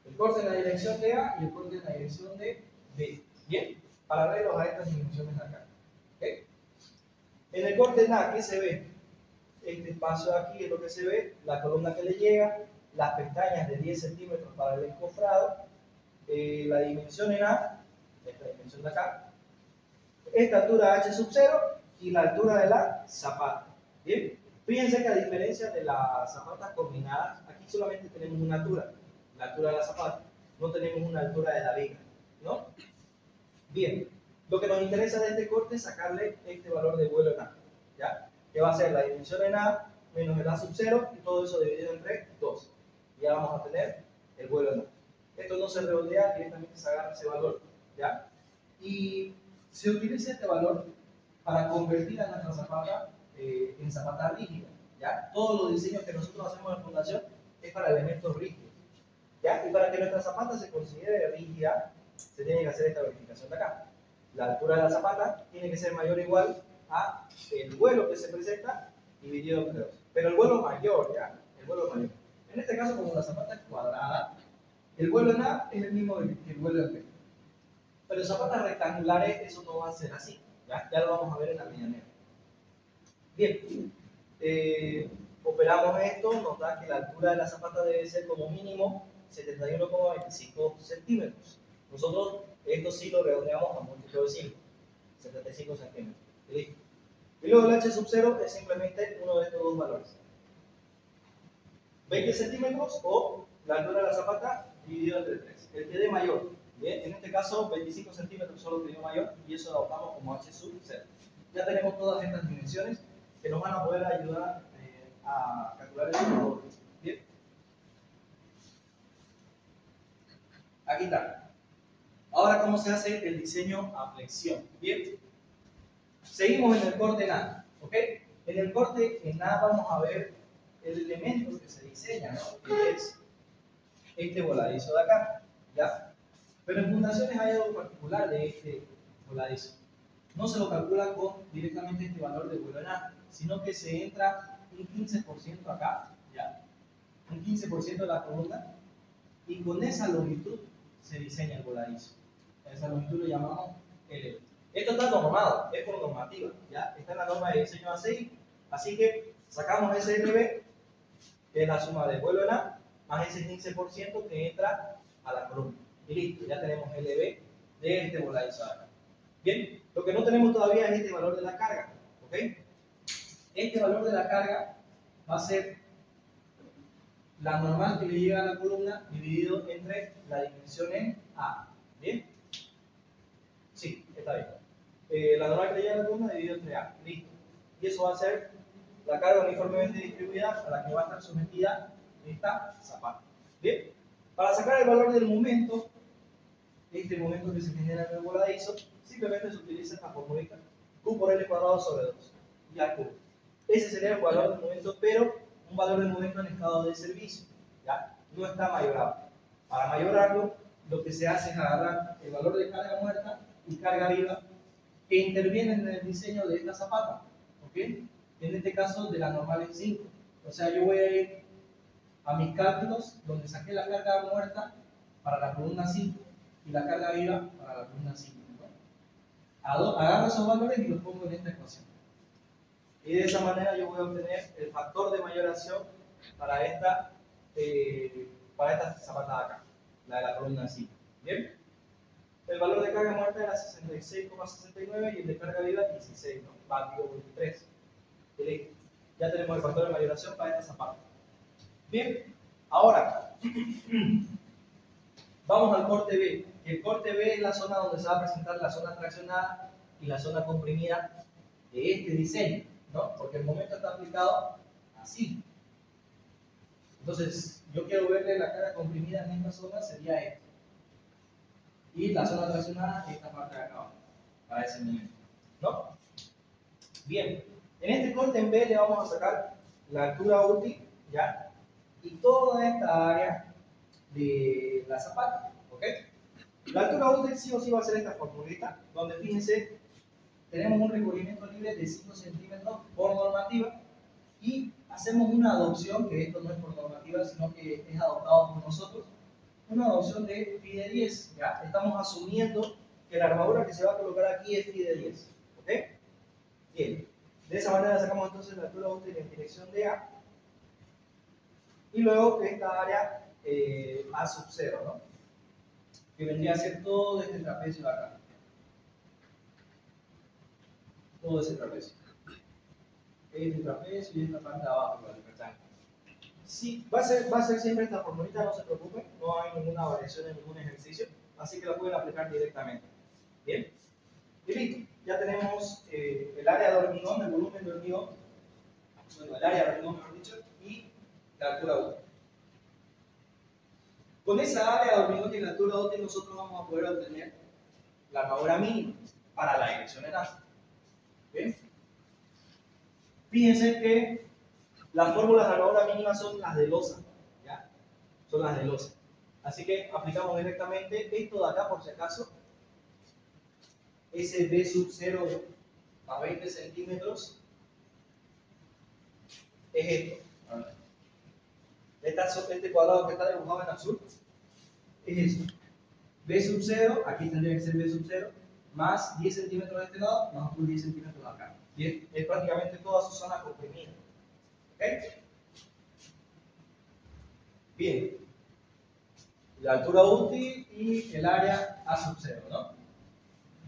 El corte en la dirección de A y el corte en la dirección de B. Bien, paralelos a estas dimensiones de acá. ¿Ok? En el corte en A, ¿qué se ve? Este espacio de aquí es lo que se ve, la columna que le llega, las pestañas de 10 centímetros para el encofrado, la dimensión en A, esta dimensión de acá, esta altura H sub 0 y la altura de la zapata. Bien, fíjense que a diferencia de las zapatas combinadas, aquí solamente tenemos una altura, la altura de la zapata, no tenemos una altura de la viga, ¿no? Bien, lo que nos interesa de este corte es sacarle este valor de vuelo en A, ¿ya? Que va a ser la dimensión en A menos el A sub 0 y todo eso dividido entre 2. Ya vamos a tener el vuelo en A. Esto no se redondea, directamente se agarra ese valor, ¿ya? Y se utiliza este valor para convertir a nuestra zapata en zapata rígida, ¿ya? Todos los diseños que nosotros hacemos en fundación es para elementos rígidos, ¿ya? Y para que nuestra zapata se considere rígida, se tiene que hacer esta verificación de acá. La altura de la zapata tiene que ser mayor o igual a el vuelo que se presenta dividido entre 2. Pero el vuelo mayor, ¿ya? El vuelo mayor. En este caso, como la zapata es cuadrada, el vuelo en A es el mismo que el vuelo en B. Pero en zapatas rectangulares eso no va a ser así, ¿ya? Ya lo vamos a ver en la medianera. Bien, operamos esto, nos da que la altura de la zapata debe ser como mínimo 71,25 centímetros. Nosotros esto sí lo redondeamos a múltiplo de 5, 75 centímetros. ¿Listo? Y luego el H sub 0 es simplemente uno de estos dos valores. 20 centímetros o la altura de la zapata dividido entre 3. El que dé mayor. Bien, en este caso 25 centímetros solo que dio mayor y eso lo adoptamos como H sub 0. Ya tenemos todas estas dimensiones que nos van a poder ayudar a calcular el valor. Bien. Aquí está. Ahora, ¿cómo se hace el diseño a flexión? Bien. Seguimos en el corte en A. ¿Ok? En el corte en A vamos a ver el elemento que se diseña, ¿no? Que es este voladizo de acá. ¿Ya? Pero en fundaciones hay algo particular de este voladizo. No se lo calcula con directamente este valor de vuelo en A, sino que se entra un 15% acá, ¿ya? Un 15% de la columna, y con esa longitud se diseña el voladizo. A esa longitud lo llamamos LB. Esto está normado, es por normativa, ¿ya? Está en la norma de diseño ACI, así que sacamos ese LB, que es la suma de vuelo en A, más ese 15% que entra a la columna. Y listo, ya tenemos LB de este voladizo de acá. Bien, lo que no tenemos todavía es este valor de la carga, ¿ok? Este valor de la carga va a ser la normal que le llega a la columna dividido entre la dimensión en A, ¿bien? Sí, está bien. La normal que le llega a la columna dividido entre A, listo. Y eso va a ser la carga uniformemente distribuida a la que va a estar sometida esta zapata, ¿bien? Para sacar el valor del momento, este momento que se genera en el voladizo, simplemente se utiliza esta formulita, Q por L cuadrado sobre 2, ya Q. Ese sería el valor del momento, pero un valor del momento en estado de servicio, ¿ya? No está mayorado. Para mayorarlo, lo que se hace es agarrar el valor de carga muerta y carga viva que intervienen en el diseño de esta zapata, ¿ok? En este caso, de la normal en 5. O sea, yo voy a ir a mis cálculos donde saqué la carga muerta para la columna 5 y la carga viva para la columna 5. ¿No? Agarro esos valores y los pongo en esta ecuación. Y de esa manera yo voy a obtener el factor de mayoración para esta zapata de acá, la de la columna 5. ¿Bien? El valor de carga muerta era 66,69 y el de carga viva 16, ¿no? Va, digo 23. Y ya tenemos el factor de mayoración para esta zapata. Bien, ahora vamos al corte B. El corte B es la zona donde se va a presentar la zona traccionada y la zona comprimida de este diseño, ¿no? Porque el momento está aplicado así. Entonces, yo quiero verle la carga comprimida en esta zona, sería esta. Y la zona traccionada, esta parte de acá abajo, para ese momento, ¿no? Bien, en este corte en B le vamos a sacar la altura útil, ¿ya? Y toda esta área de la zapata, ¿ok? La altura útil sí o sí va a ser esta formulita, donde fíjense, tenemos un recubrimiento libre de 5 centímetros por normativa y hacemos una adopción, que esto no es por normativa, sino que es adoptado por nosotros, una adopción de phi de 10, ¿ya? Estamos asumiendo que la armadura que se va a colocar aquí es phi de 10, ¿ok? Bien, de esa manera sacamos entonces la altura útil en dirección de A y luego esta área A sub 0, ¿no? Que vendría a ser todo este trapecio de acá. Todo ese trapecio. este trapecio y esta parte de abajo igual, el rectángulo. Sí, va a ser siempre esta formulita, no se preocupen, no hay ninguna variación en ningún ejercicio, así que la pueden aplicar directamente. Bien, y listo, ya tenemos el área de hormigón, el volumen de hormigón, bueno, el área de hormigón mejor dicho, y la altura útil. Con esa área de hormigón y la altura útil nosotros vamos a poder obtener la armadura mínima para la dirección en A. ¿Bien? Fíjense que las fórmulas de armadura mínima son las de losa, ¿ya? Son las de losa. Así que aplicamos directamente esto de acá por si acaso. Ese B sub 0 a 20 centímetros es esto. Este cuadrado que está dibujado en azul es eso. B sub 0, aquí tendría que ser B sub 0, más 10 centímetros de este lado, más 10 centímetros de acá. Bien, es prácticamente toda su zona comprimida. ¿Ok? Bien. La altura útil y el área A sub 0, ¿no?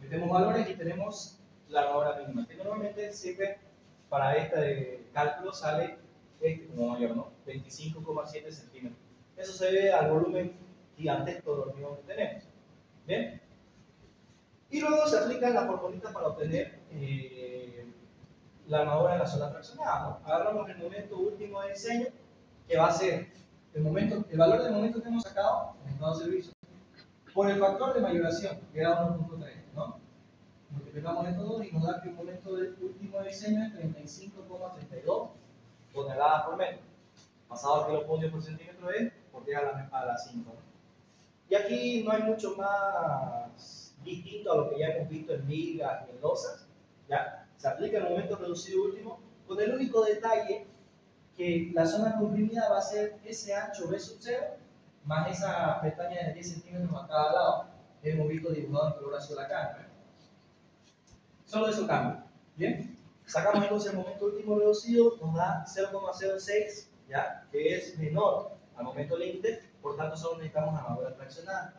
Metemos valores y tenemos la armadura mínima, que normalmente siempre para este cálculo sale como mayor, ¿no? 25,7 centímetros. Eso se debe al volumen gigantesco de hormigón que tenemos. ¿Bien? Y luego se aplica la formulita para obtener la armadura en la zona fraccionada, ¿no? Agarramos el momento último de diseño, que va a ser el valor de momento que hemos sacado en estado de servicio, por el factor de mayoración, que da 1.3, ¿no? Multiplicamos estos dos y nos da que el momento último de diseño es 35,32 toneladas por metro. Pasado a kilopuntos por centímetro es por 10 a la 5. ¿No? Y aquí no hay mucho más distinto a lo que ya hemos visto en vigas y en losas. ¿Ya? Se aplica el momento reducido último, con el único detalle que la zona comprimida va a ser ese ancho B sub 0 más esa pestaña de 10 centímetros a cada lado. Hemos visto dibujado en color azul acá. ¿no? Solo eso cambia. Bien, sacamos entonces el momento último reducido, nos da 0,06, ¿ya? Que es menor al momento límite, por tanto solo necesitamos armadura fraccionada.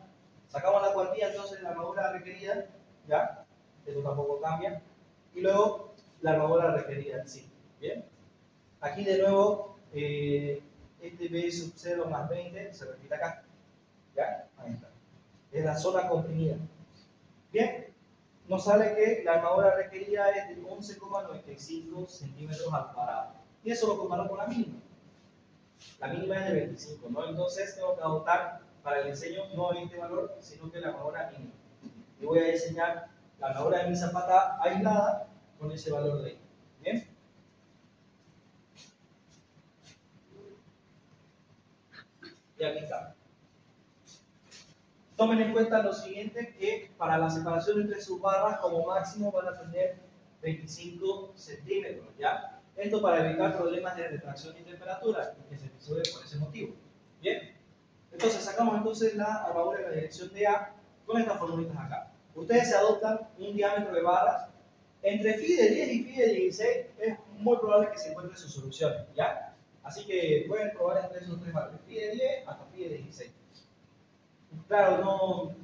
Sacamos la cuantía entonces de la armadura requerida, ¿ya? Esto tampoco cambia. Y luego la armadura requerida en sí. Bien, aquí de nuevo este B sub 0 más 20 se repite acá, ¿ya? Ahí está. Es la zona comprimida. Bien, nos sale que la armadura requerida es de 11,95 centímetros al cuadrado. Y eso lo comparo con la mínima. La mínima es de 25, ¿no? Entonces tengo que adoptar para el diseño no este valor, sino que la armadura mínima. Y voy a diseñar la armadura de mi zapata aislada con ese valor de ahí. ¿Bien? Y aquí está. Tomen en cuenta lo siguiente, que para la separación entre sus barras como máximo van a tener 25 centímetros, ¿ya? Esto para evitar problemas de retracción y temperatura, que se resuelve por ese motivo. Bien, entonces sacamos entonces la armadura en la dirección de A con estas formulitas acá. Ustedes se adoptan un diámetro de barras entre phi de 10 y phi de 16, es muy probable que se encuentre su solución, ¿ya? Así que pueden probar entre esos tres valores, phi de 10 hasta phi de 16. Claro,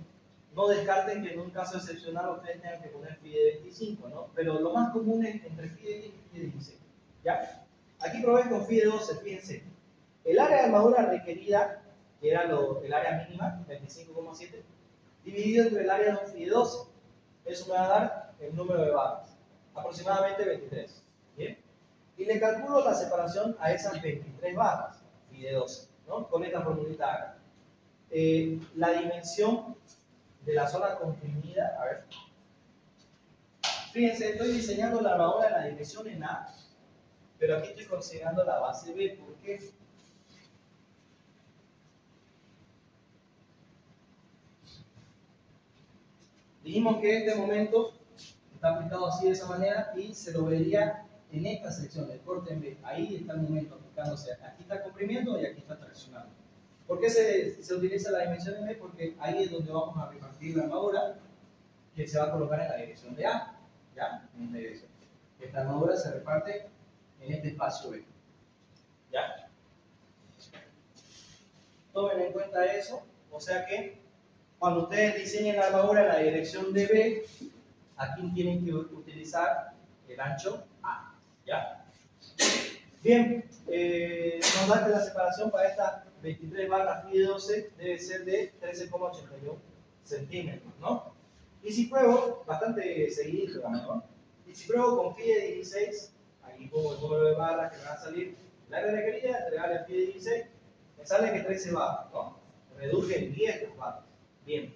no descarten que en un caso excepcional ustedes tengan que poner phi de 25, ¿no? Pero lo más común es entre phi de 10 y phi de 16. ¿Ya? Aquí probé con phi de 12, fíjense. El área de armadura requerida, que era el área mínima, 25,7, dividido entre el área de un phi de 12. Eso me va a dar el número de barras, aproximadamente 23. ¿Bien? Y le calculo la separación a esas 23 barras, phi de 12, ¿no? Con esta formulita acá. La dimensión de la zona comprimida, a ver, fíjense, estoy diseñando la armadura en la dirección en A, pero aquí estoy considerando la base B. ¿Por qué? Dijimos que este momento está aplicado así de esa manera y se lo vería en esta sección, el corte en B. Ahí está el momento aplicándose. Aquí está comprimiendo y aquí está traccionando. ¿Por qué se utiliza la dimensión en B? Porque ahí es donde vamos a repartir la armadura que se va a colocar en la dirección de A. ¿Ya? En esta dirección. Esta armadura se reparte en este espacio B. ¿Ya? Tomen en cuenta eso. O sea que cuando ustedes diseñen la armadura en la dirección de B, aquí tienen que utilizar el ancho A. ¿Ya? Bien, nos da que la separación para estas 23 barras pie 12 debe ser de 13,81 centímetros, ¿no? Y si pruebo, bastante seguido, digamos, ¿no? Y si pruebo con pie 16, aquí pongo el número de barras que me va a salir, el área requerida, entregarle al pie 16, me sale que 13 barras, ¿no? Reduje en 10 las barras. Bien.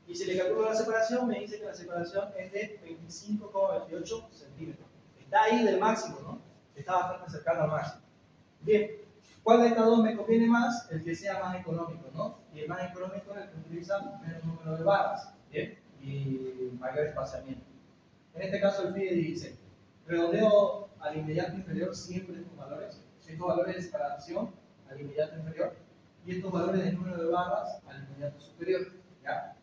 Y si le calculo la separación, me dice que la separación es de 25,28 centímetros. Está ahí del máximo, ¿no? Está bastante cercano al máximo. Bien, ¿cuál de estas dos me conviene más? El que sea más económico, ¿no? Y el más económico es el que utiliza menos número de barras, ¿bien? Y mayor espaciamiento. En este caso el PIE 16. Redondeo al inmediato inferior siempre estos valores de separación al inmediato inferior, y estos valores de número de barras al inmediato superior, ¿ya?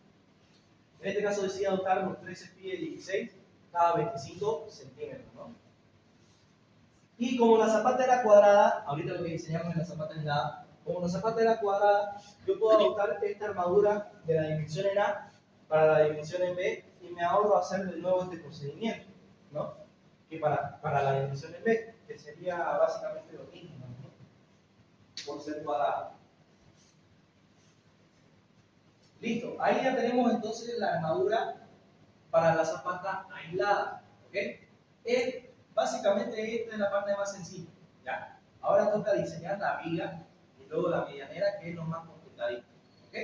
En este caso decidí adoptar los 13 PIE 16 cada 25 centímetros, ¿no? Y como la zapata era cuadrada, ahorita lo que diseñamos en la zapata en la A, como la zapata era cuadrada, yo puedo adoptar esta armadura de la dimensión en A para la dimensión en B y me ahorro hacer de nuevo este procedimiento, ¿no? Que para la dimensión en B, que sería básicamente lo mismo, ¿no? Por ser cuadrada. Listo, ahí ya tenemos entonces la armadura para la zapata aislada, ¿ok? Básicamente esta es la parte más sencilla, ¿ya? Ahora toca diseñar la viga y luego la medianera, que es lo más complicadito, ¿ok?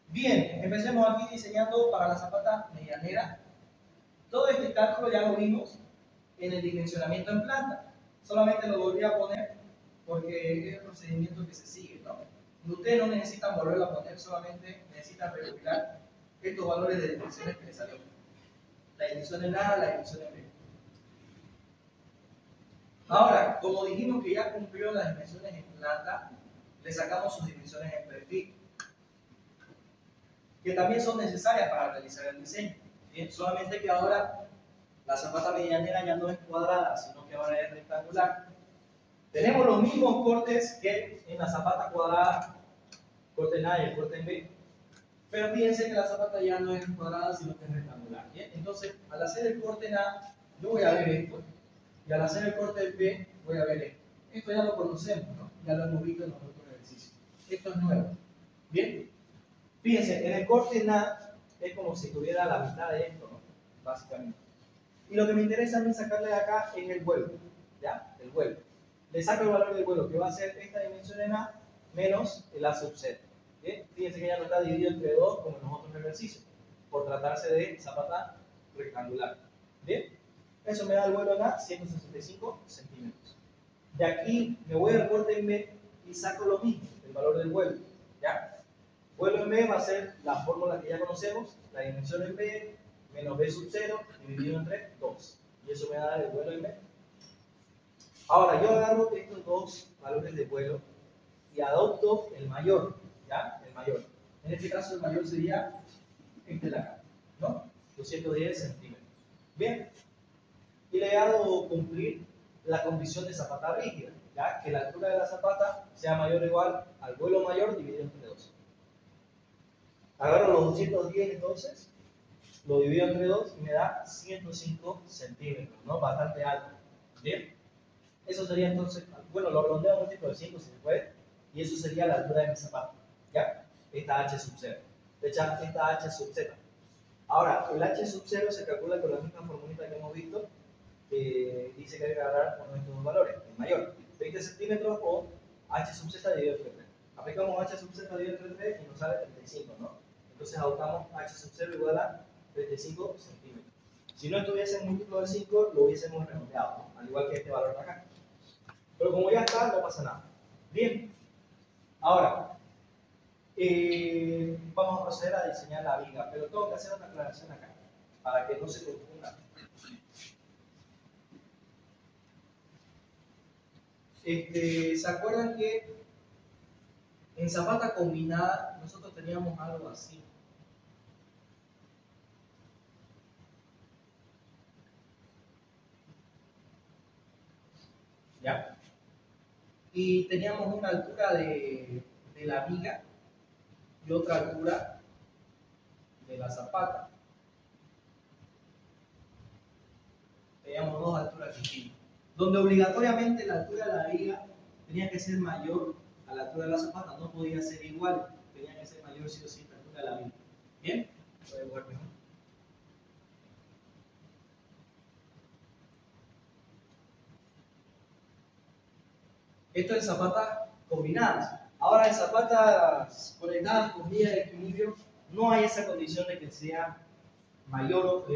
Bien, empecemos aquí diseñando para la zapata medianera. Todo este cálculo ya lo vimos en el dimensionamiento en planta. Solamente lo volví a poner porque es el procedimiento que se sigue, ¿no? Ustedes no necesitan volverlo a poner, solamente necesitan recopilar estos valores de dimensiones que les salió. La dimensión en A, la dimensión en B. Ahora, como dijimos que ya cumplió las dimensiones en planta, le sacamos sus dimensiones en perfil, que también son necesarias para realizar el diseño. ¿Bien? Solamente que ahora la zapata medianera ya no es cuadrada, sino que ahora es rectangular. Tenemos los mismos cortes que en la zapata cuadrada, corte en A y el corte en B, pero fíjense que la zapata ya no es cuadrada, sino que es rectangular. ¿Bien? Entonces, al hacer el corte en A, yo voy a ver esto, y al hacer el corte en B, voy a ver esto. Esto ya lo conocemos, ¿no? Ya lo hemos visto en los otros ejercicios. Esto es nuevo. ¿Bien? Fíjense, en el corte en A es como si tuviera la mitad de esto, ¿no? Básicamente. Y lo que me interesa a mí sacarle de acá es el vuelo, ¿ya? El vuelo. Le saco el valor del vuelo, que va a ser esta dimensión en A menos el A sub z. ¿Bien? Fíjense que ya no está dividido entre 2 como en los otros ejercicios, por tratarse de zapata rectangular. ¿Bien? Eso me da el vuelo en A, 165 centímetros. De aquí me voy al corte en B y saco lo mismo, el valor del vuelo, ¿ya? Vuelo en B va a ser la fórmula que ya conocemos, la dimensión en B menos B sub 0 dividido entre 2. Y eso me da el vuelo en B. Ahora, yo agarro estos dos valores de vuelo y adopto el mayor, ¿ya? El mayor. En este caso, el mayor sería este de acá, ¿no? 210 centímetros. Bien. Y le hago cumplir la condición de zapata rígida, ¿ya? Que la altura de la zapata sea mayor o igual al vuelo mayor dividido entre 2. Agarro los 210 entonces, lo divido entre 2 y me da 105 centímetros, ¿no? Bastante alto. Bien. Eso sería entonces, bueno, lo redondeo a múltiplo de 5 si se puede, y eso sería la altura de mi zapato, ¿ya? Esta h sub 0. De hecho, esta h sub z. Ahora, el h sub 0 se calcula con la misma formulita que hemos visto, que dice que hay que agarrar uno de estos dos valores, el mayor, 20 centímetros o h sub z dividido entre 3. Aplicamos h sub z dividido entre 3 y nos sale 35, ¿no? Entonces adoptamos h sub 0 igual a 35 centímetros. Si no estuviese en múltiplo de 5, lo hubiésemos redondeado, ¿no? Al igual que este valor de acá. Pero como ya está, no pasa nada. Bien. Ahora, vamos a proceder a diseñar la viga, pero tengo que hacer una aclaración acá, para que no se confunda. ¿Se acuerdan que en zapata combinada nosotros teníamos algo así? ¿Ya? Y teníamos una altura de la viga y otra altura de la zapata. Teníamos dos alturas distintas. donde obligatoriamente la altura de la viga tenía que ser mayor a la altura de la zapata, no podía ser igual, tenía que ser mayor sí o sí la altura de la viga. ¿Bien? Puede jugar mejor. Esto es zapatas combinadas. Ahora en zapatas conectadas con viga de equilibrio no hay esa condición de que sea mayor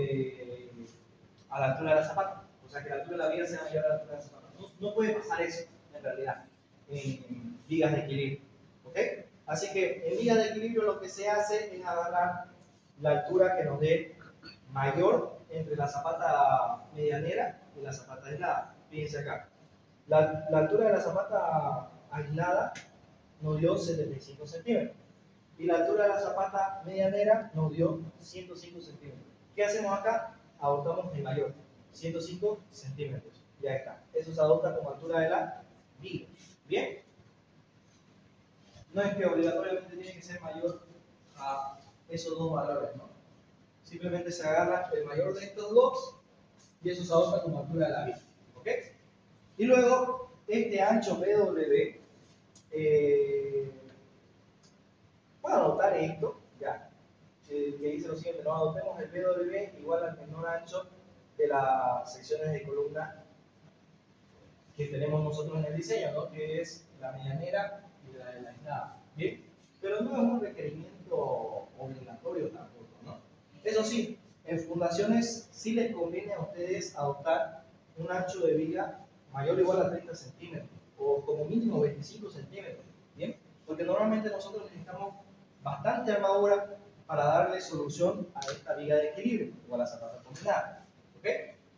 a la altura de la zapata. O sea, que la altura de la viga sea mayor a la altura de la zapata. No puede pasar eso, en realidad, en vigas de equilibrio. ¿Ok? Así que en vigas de equilibrio lo que se hace es agarrar la altura que nos dé mayor entre la zapata medianera y la zapata aislada. Fíjense acá. La altura de la zapata aislada nos dio 75 centímetros. Y la altura de la zapata medianera nos dio 105 centímetros. ¿Qué hacemos acá? Adoptamos el mayor, 105 centímetros. Ya está. Eso se adopta como altura de la viga. ¿Bien? No es que obligatoriamente tiene que ser mayor a esos dos valores, ¿no? Simplemente se agarra el mayor de estos dos y eso se adopta como altura de la viga. ¿Ok? Y luego, este ancho BW, puedo anotar esto, ya, que dice lo siguiente, no adoptemos el BW igual al menor ancho de las secciones de columna que tenemos nosotros en el diseño, ¿no? Que es la medianera y la de la aislada. ¿Bien? Pero no es un requerimiento obligatorio tampoco, ¿no? Eso sí, en fundaciones sí les conviene a ustedes adoptar un ancho de viga mayor o igual a 30 centímetros, o como mínimo 25 centímetros, ¿bien? Porque normalmente nosotros necesitamos bastante armadura para darle solución a esta viga de equilibrio, o a la zapata combinada, ¿ok?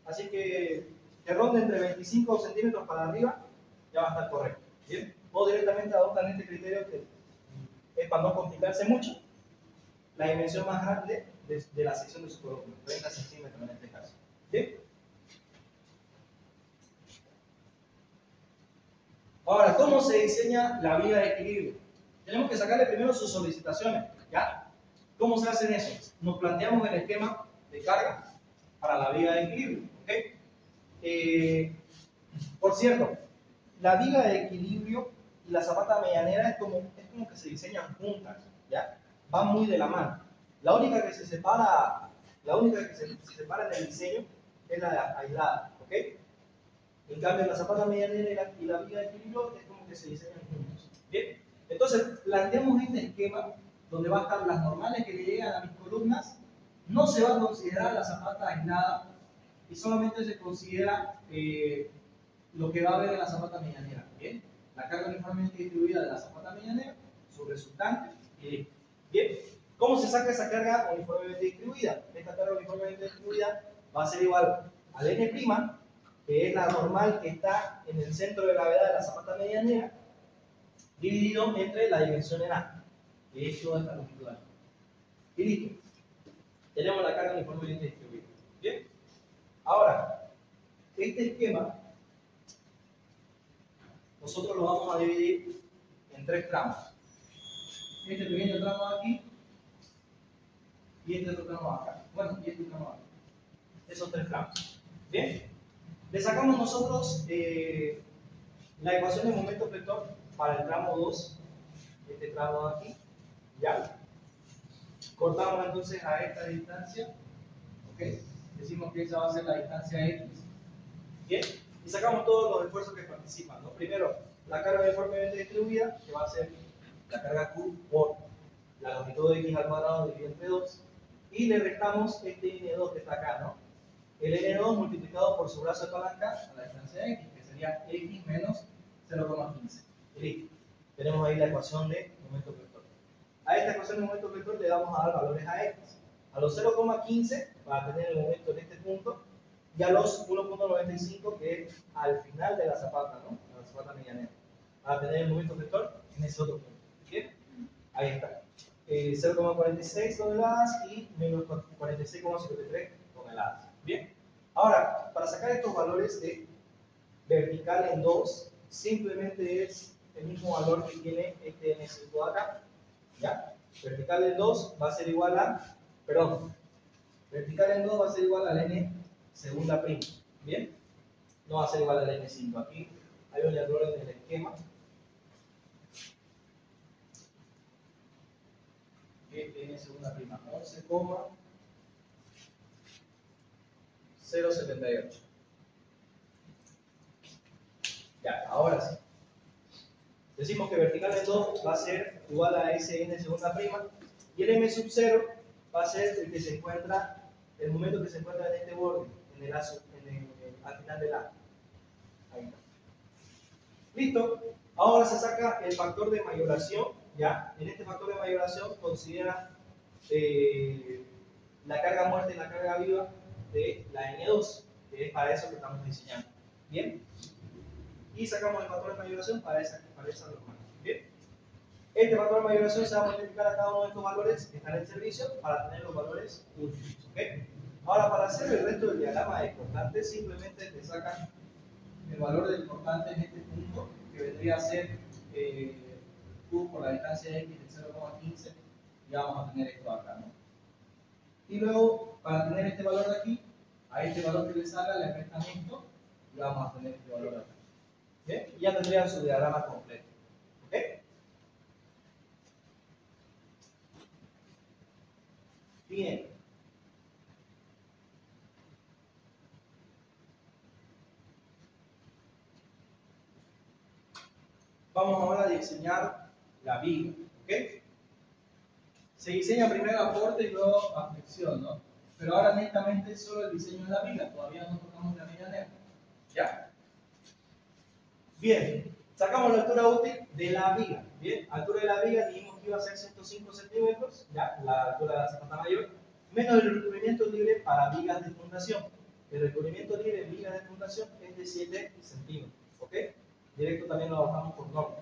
Así que ronde entre 25 centímetros para arriba, ya va a estar correcto, ¿bien? O directamente adoptan este criterio que es para no complicarse mucho, la dimensión más grande de la sección de su columna, 30 centímetros en este caso, ¿bien? Ahora, ¿cómo se diseña la viga de equilibrio? Tenemos que sacarle primero sus solicitaciones, ¿ya? ¿Cómo se hace eso? Nos planteamos el esquema de carga para la viga de equilibrio, ¿ok? Por cierto, la viga de equilibrio y la zapata medianera es como que se diseñan juntas, ¿ya? Van muy de la mano. La única que se separa en el diseño es la aislada, ¿ok? En cambio, la zapata medianera y la viga de equilibrio es como que se diseñan juntos. Bien, entonces planteamos este esquema donde va a estar las normales que le llegan a mis columnas, no se va a considerar la zapata aislada y solamente se considera lo que va a haber en la zapata medianera. Bien, la carga uniformemente distribuida de la zapata medianera, su resultante y listo. Bien, ¿cómo se saca esa carga uniformemente distribuida? Esta carga uniformemente distribuida va a ser igual al N', que es la normal que está en el centro de gravedad de la zapata medianera, dividido entre la dimensión en A, que es toda esta longitud de A. Y listo. Tenemos la carga uniformemente distribuida. Bien. Ahora, este esquema nosotros lo vamos a dividir en tres tramos. Este pequeño tramo aquí y este otro tramo acá. Bueno, y este tramo acá. Esos tres tramos. Bien. Le sacamos nosotros la ecuación de momento vector para el tramo 2, este tramo de aquí, ¿ya? Cortamos entonces a esta distancia, ¿ok? Decimos que esa va a ser la distancia X, ¿bien? Y sacamos todos los esfuerzos que participan, ¿no? Primero, la carga uniformemente distribuida, que va a ser la carga Q por la longitud de X al cuadrado dividido entre 2, y le restamos este N2 que está acá, ¿no? El N2 multiplicado por su brazo de palanca a la distancia X, que sería X menos 0,15. Y listo. Tenemos ahí la ecuación de momento vector. A esta ecuación de momento vector le vamos a dar valores a X. A los 0,15 para tener el momento en este punto, y a los 1,95 que es al final de la zapata, ¿no? La zapata medianera. Para tener el momento vector en ese otro punto. ¿Bien? Ahí está. 0,46 toneladas y menos 46,53 toneladas. Bien. Ahora, para sacar estos valores de vertical en 2, simplemente es el mismo valor que tiene este N5 de acá. ¿Ya? Vertical en 2 va a ser igual a, vertical en 2 va a ser igual al N segunda prima. ¿Bien? no va a ser igual al M5. Aquí hay un error en el esquema. Que tiene segunda prima 11,078. Ya, ahora sí. Decimos que vertical en 2 va a ser igual a Sn segunda prima y el M sub 0 va a ser el que se encuentra, el momento que se encuentra en este borde, en el, al final del A. Ahí está. Listo. Ahora se saca el factor de mayoración. Ya, en este factor de mayoración considera la carga muerta y la carga viva de la N2, que es para eso que estamos diseñando. Bien. Y sacamos el factor de mayoración para esa normal. Bien. Este factor de mayoración se va a multiplicar a cada uno de estos valores que están en servicio para tener los valores últimos. ¿Okay? Ahora, para hacer el resto del diagrama de constantes, simplemente te sacan el valor del constante en este punto, que vendría a ser Q por la distancia de X de 0,15, y vamos a tener esto acá, ¿no? Y luego, para tener este valor de aquí, a este valor que le salga le restan esto, y vamos a tener este valor de acá. ¿Bien? Y ya tendrían su diagrama completo. ¿Ok? Bien. Vamos ahora a diseñar la viga. ¿Ok? Se diseña primero aporte y luego aflexión, ¿no? Pero ahora netamente solo el diseño de la viga, todavía no tocamos la medianera. ¿Ya? Bien, sacamos la altura útil de la viga. Bien, altura de la viga dijimos que iba a ser 105 centímetros, ¿ya? La altura de la zapata mayor, menos el recubrimiento libre para vigas de fundación. El recubrimiento libre en vigas de fundación es de 7 centímetros, ¿ok? Directo también lo bajamos por norma.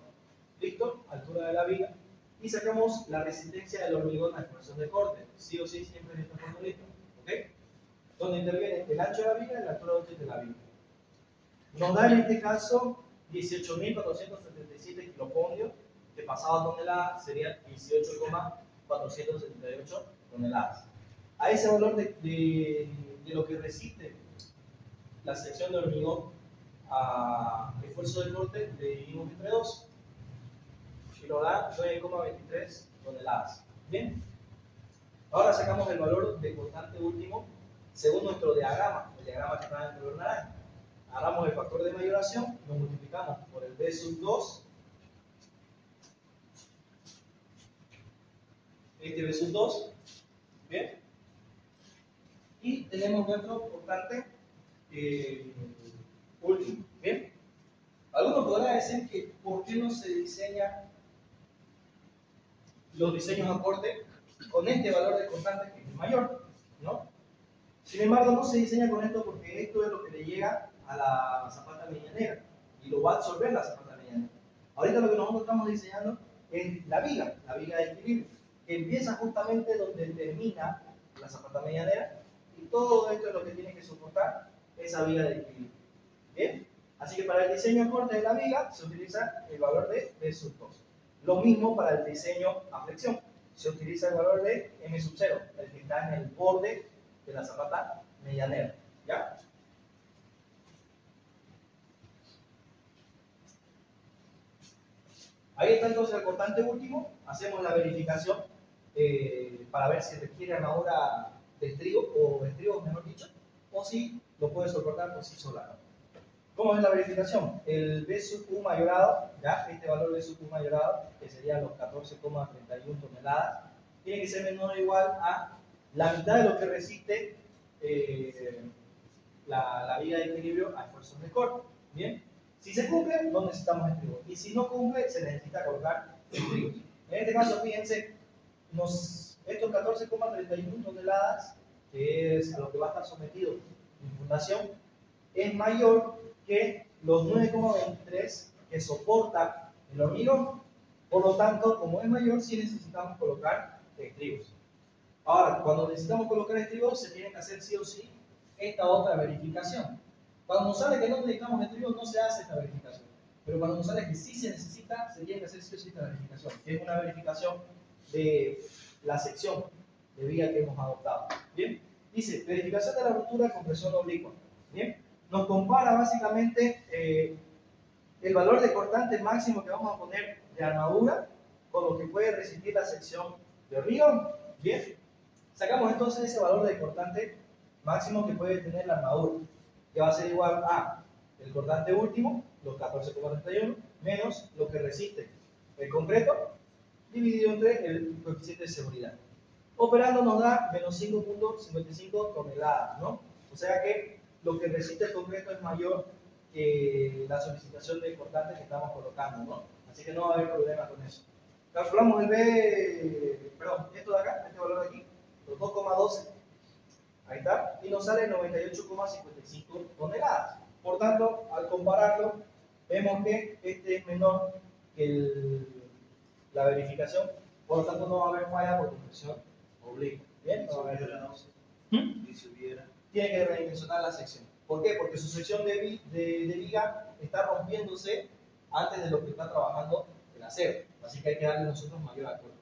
¿Listo? Altura de la viga. Y sacamos la resistencia del hormigón a explosión de corte. Sí o sí, siempre en esta formulita, ¿ok? Donde interviene el ancho de la viga y la altura útil de la viga. Nos da en este caso 18.477 kilopondrios, que pasado a toneladas serían 18,478 toneladas. A ese valor de lo que resiste la sección de hormigón a esfuerzo de corte, le dividimos entre 2 y nos da 9,23 toneladas. Bien, ahora sacamos el valor de constante último según nuestro diagrama, el diagrama que está en color naranja. Agarramos el factor de mayoración, lo multiplicamos por el B sub 2, este B sub 2, ¿bien? Y tenemos nuestro constante último, ¿bien? Algunos podrán decir que ¿por qué no se diseña los diseños a corte con este valor de constante que es mayor, ¿no? Sin embargo, no se diseña con esto porque esto es lo que le llega a la zapata medianera y lo va a absorber la zapata medianera. Ahorita lo que nosotros estamos diseñando es la viga de equilibrio, que empieza justamente donde termina la zapata medianera y todo esto es lo que tiene que soportar esa viga de equilibrio. ¿Bien? Así que para el diseño a corte de la viga se utiliza el valor de B sub 2. Lo mismo para el diseño a flexión. Se utiliza el valor de M sub 0, el que está en el borde de la zapata medianera. ¿Ya? Ahí está entonces el constante último. Hacemos la verificación para ver si requiere armadura de estribo, o estribos mejor dicho, o si lo puede soportar por sí sola. ¿Cómo es la verificación? El B sub U mayorado, ¿ya? Este valor B sub U mayorado, que serían los 14,31 toneladas, tiene que ser menor o igual a la mitad de lo que resiste la viga de equilibrio a esfuerzos de corte. ¿Bien? Si se cumple, no necesitamos estribos. Y si no cumple, se necesita colocar estribos. En este caso, fíjense, estos 14,31 toneladas, que es a lo que va a estar sometido mi fundación, es mayor que los 9,23 que soporta el hormigón. Por lo tanto, como es mayor, sí necesitamos colocar estribos. Ahora, cuando necesitamos colocar estribos, se tiene que hacer sí o sí esta otra verificación. Cuando nos sale que no necesitamos estribos, no se hace esta verificación. Pero cuando nos sale que sí se necesita, se tiene que hacer sí o sí esta verificación, que es una verificación de la sección de viga que hemos adoptado. ¿Bien? Dice, verificación de la ruptura con presión oblicua. ¿Bien? nos compara básicamente el valor de cortante máximo que vamos a poner de armadura con lo que puede resistir la sección de hormigón. Bien, sacamos entonces ese valor de cortante máximo que puede tener la armadura, que va a ser igual a el cortante último, los 14,31, menos lo que resiste el concreto, dividido entre el coeficiente de seguridad. Operando nos da menos 5,55 toneladas, ¿no? O sea que lo que resiste el concreto es mayor que la solicitación de cortante que estamos colocando, ¿no? Así que no va a haber problema con eso. Calculamos el B, perdón, esto de acá, este valor de aquí, los 2,12, ahí está, y nos sale 98,55 toneladas. Por tanto, al compararlo, vemos que este es menor que la verificación, por lo tanto no va a haber falla por compresión obliqua. ¿Bien? No va a haber. Y si hubiera. Tiene que redimensionar la sección. ¿Por qué? Porque su sección de viga está rompiéndose antes de lo que está trabajando el acero. Así que hay que darle nosotros mayor altura.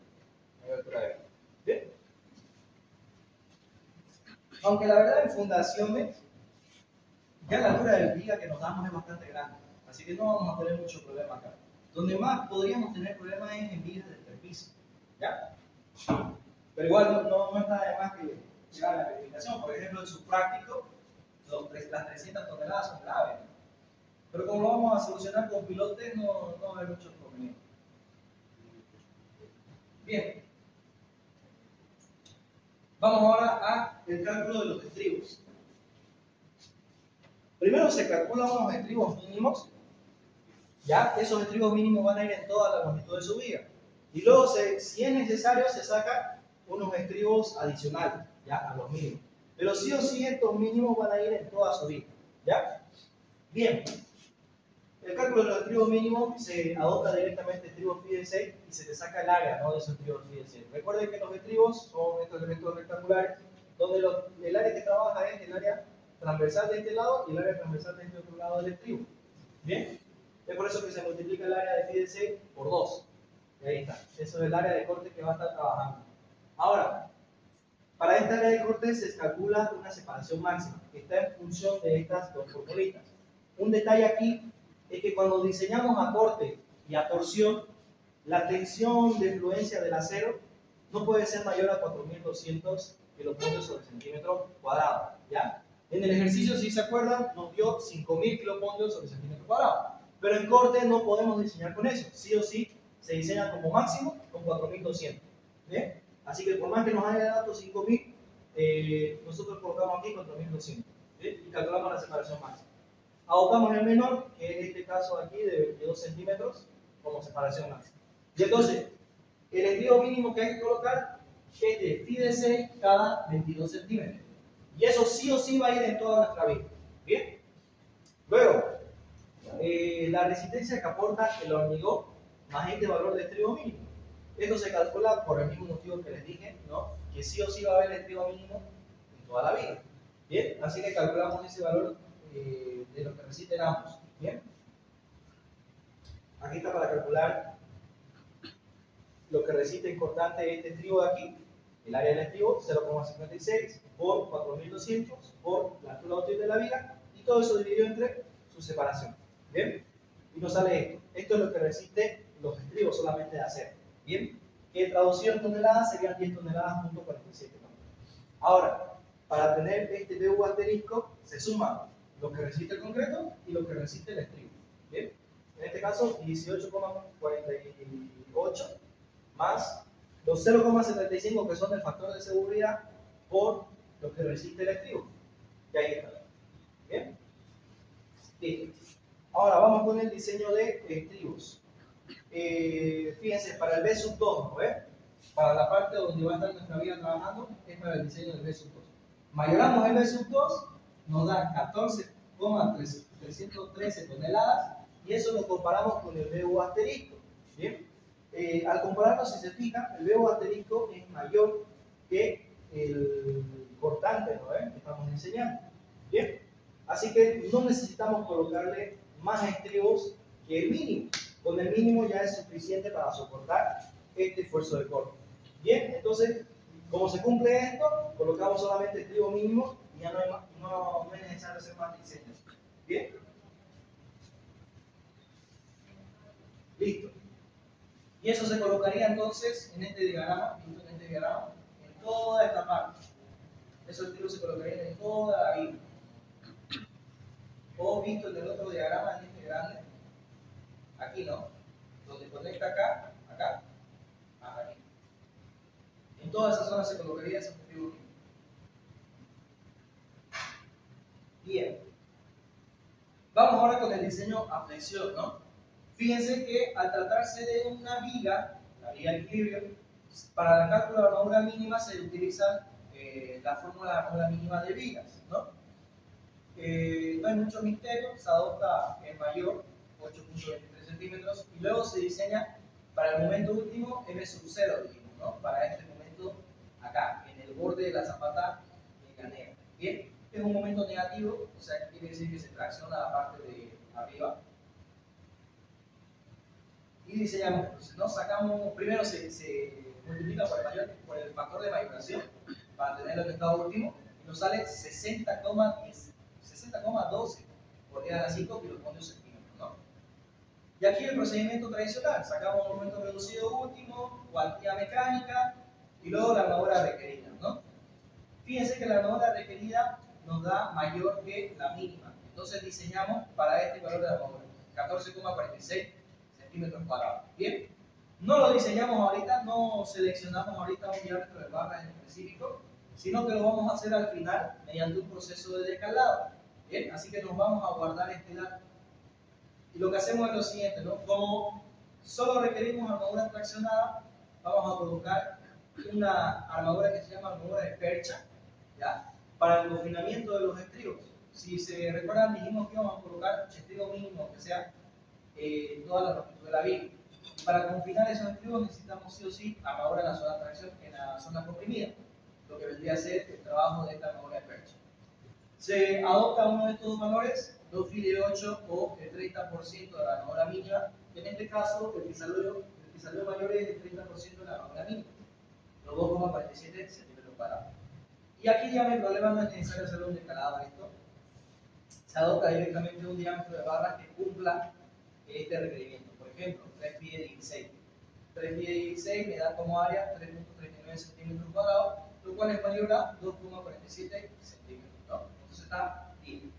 Mayor altura de viga. ¿Bien? Aunque la verdad en fundaciones, ya la altura de viga que nos damos es bastante grande. Así que no vamos a tener mucho problema acá. Donde más podríamos tener problemas es en vigas del perpiso. ¿Ya? Pero igual no está de más que llegar a la verificación. Por ejemplo, en su práctico, las 300 toneladas son graves. Pero como lo vamos a solucionar con pilotes, no va a haber mucho inconveniente. Bien. Vamos ahora al cálculo de los estribos. Primero se calculan unos estribos mínimos. Ya, esos estribos mínimos van a ir en toda la longitud de su viga. Y luego, si es necesario, se sacan unos estribos adicionales, ya, a los mínimos. Pero sí o sí, estos mínimos van a ir en toda su viga, ¿ya? Bien. El cálculo de los estribos mínimos se adopta directamente estribos phi de 6 y se le saca el área, ¿no?, de esos estribos phi de 6. Recuerden que los estribos son estos elementos rectangulares, donde el área que trabaja es el área transversal de este lado y el área transversal de este otro lado del estribo. ¿Bien? Es por eso que se multiplica el área de phi de 6 por 2. Y ahí está. Eso es el área de corte que va a estar trabajando. Ahora, para esta área de corte se calcula una separación máxima, que está en función de estas dos formulitas. Un detalle aquí es que cuando diseñamos a corte y a torsión, la tensión de fluencia del acero no puede ser mayor a 4200 kilopolvos sobre centímetro cuadrado. ¿Ya? En el ejercicio, si se acuerdan, nos dio 5000 kilopolvos sobre centímetro cuadrado. Pero en corte no podemos diseñar con eso. Sí o sí se diseña como máximo con 4200. ¿Bien? Así que por más que nos haya dado 5000, nosotros colocamos aquí 4200. ¿Bien? Y calculamos la separación máxima. Adoptamos el menor, que en este caso aquí de 22 centímetros, como separación máxima. Y entonces, el estribo mínimo que hay que colocar es de phi de 6 cada 22 centímetros. Y eso sí o sí va a ir en toda nuestra viga. ¿Bien? Luego, la resistencia que aporta el hormigón más este valor de estribo mínimo. Esto se calcula por el mismo motivo que les dije, ¿no?, que sí o sí va a haber el estribo mínimo en toda la viga. Bien, así que calculamos ese valor de lo que resisten ambos. Bien, aquí está para calcular lo que resiste en cortante este estribo de aquí, el área del estribo 0,56 por 4200 por la altura útil de la viga, y todo eso dividido entre su separación. Bien, y nos sale esto. Esto es lo que resiste los estribos solamente de acero. Bien, que traducido en toneladas serían 10 toneladas, punto 47. Ahora, para tener este BU asterisco, se suma lo que resiste el concreto y lo que resiste el estribo. Bien, en este caso 18,48 más los 0,75 que son el factor de seguridad por lo que resiste el estribo. Y ahí está. Bien, listo. Ahora vamos con el diseño de estribos. Fíjense, para el B sub 2, ¿no? Para la parte donde va a estar nuestra viga trabajando, es para el diseño del B sub 2. Mayoramos el B sub 2, nos da 14,313 toneladas, y eso lo comparamos con el BU asterisco. ¿Bien? Al compararlo, si se fijan, el BU asterisco es mayor que el cortante, ¿no?, que estamos diseñando. Bien, así que no necesitamos colocarle más estribos que el mínimo. Con el mínimo ya es suficiente para soportar este esfuerzo de corte. Bien, entonces, como se cumple esto, colocamos solamente estribo mínimo y ya no es necesario hacer más diseños. ¿Bien? Listo. Y eso se colocaría entonces en este diagrama, en toda esta parte. Esos estilos se colocarían en toda la viga. O visto en el otro diagrama, en este grande, aquí no, donde conecta acá, hasta aquí. En toda esa zona se colocaría ese objetivo aquí. Bien. Vamos ahora con el diseño a flexión, ¿no? Fíjense que al tratarse de una viga, la viga de equilibrio, para el cálculo de la armadura mínima se utiliza la fórmula de armadura mínima de vigas, ¿no? No hay mucho misterio, se adopta el mayor, 8.23 centímetros, y luego se diseña para el momento último M sub 0, dijimos, ¿no? Para este momento acá, en el borde de la zapata de la negra. Bien, es un momento negativo, o sea que quiere decir que se tracciona la parte de arriba. Y diseñamos, entonces, ¿no? Sacamos, primero se multiplica por el factor de mayoración para tenerlo en estado último, y nos sale 60,12 por 10 a la 5 kiloponios centímetros, ¿no? Y aquí el procedimiento tradicional, sacamos un momento reducido último, cuantía mecánica y luego la armadura requerida, ¿no? Fíjense que la armadura requerida nos da mayor que la mínima, entonces diseñamos para este valor de la armadura, 14,46 centímetros cuadrados. Bien, no lo diseñamos ahorita, no seleccionamos ahorita un diámetro de barra en específico, sino que lo vamos a hacer al final mediante un proceso de descalado. Bien, así que nos vamos a guardar este dato. Y lo que hacemos es lo siguiente, ¿no? Como solo requerimos armadura traccionada, vamos a colocar una armadura que se llama armadura de percha, ¿ya? Para el confinamiento de los estribos. Si se recuerdan, dijimos que íbamos a colocar estribo mínimo que sea toda la longitud de la viga. Y para confinar esos estribos necesitamos sí o sí armadura en la zona de tracción, en la zona comprimida, lo que vendría a ser el trabajo de esta armadura de percha. Se adopta uno de estos dos valores, 2 phi de 8 o el 30% de la armadura mínima. En este caso, el que salió mayor es el 30% de la armadura mínima, los 2,47 centímetros cuadrados. Y aquí ya no hay problema, no es necesario hacer un descalado a esto. Se adopta directamente un diámetro de barras que cumpla este requerimiento. Por ejemplo, 3 phi de 16. 3 phi de 16 me da como área 3,39 centímetros cuadrados, lo cual es mayor a 2,47 centímetros, ¿no? Entonces está bien.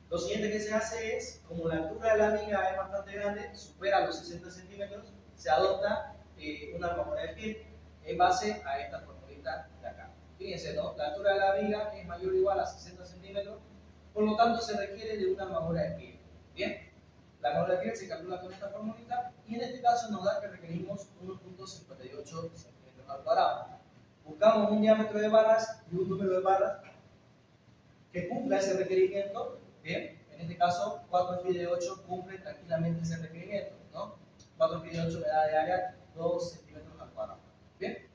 Lo siguiente que se hace es, como la altura de la viga es bastante grande, supera los 60 centímetros, se adopta una armadura de pie en base a esta formulita de acá. Fíjense, ¿no? La altura de la viga es mayor o igual a 60 centímetros, por lo tanto se requiere de una armadura de pie. Bien, la armadura de pie se calcula con esta formulita y en este caso nos da que requerimos 1,58 centímetros al cuadrado. Buscamos un diámetro de barras y un número de barras que cumpla ese requerimiento. Bien, en este caso 4 phi de 8 cumple tranquilamente ese requerimiento, ¿no? 4 phi de 8 me da de área 2 centímetros al cuadrado. Bien,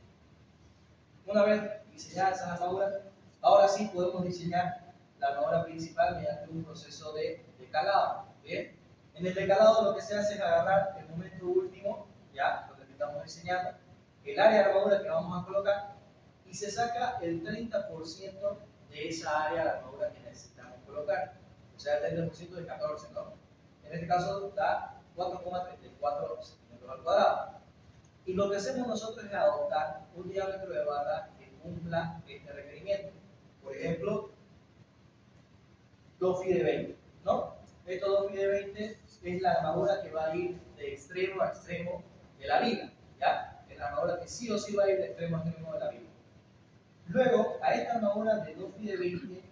una vez diseñadas esas armaduras, ahora sí podemos diseñar la armadura principal mediante un proceso de decalado. Bien, en el decalado lo que se hace es agarrar el momento último, ya, lo que estamos diseñando, el área de armadura que vamos a colocar y se saca el 30% de esa área de armadura que necesitamos colocar. O sea, el 30% de 14, ¿no? En este caso da 4,34 centímetros al cuadrado. Y lo que hacemos nosotros es adoptar un diámetro de barra que cumpla este requerimiento. Por ejemplo, 2 phi de 20, ¿no? Estos 2 phi de 20 es la armadura que va a ir de extremo a extremo de la viga, ¿ya? Es la armadura que sí o sí va a ir de extremo a extremo de la viga. Luego, a esta armadura de 2 phi de 20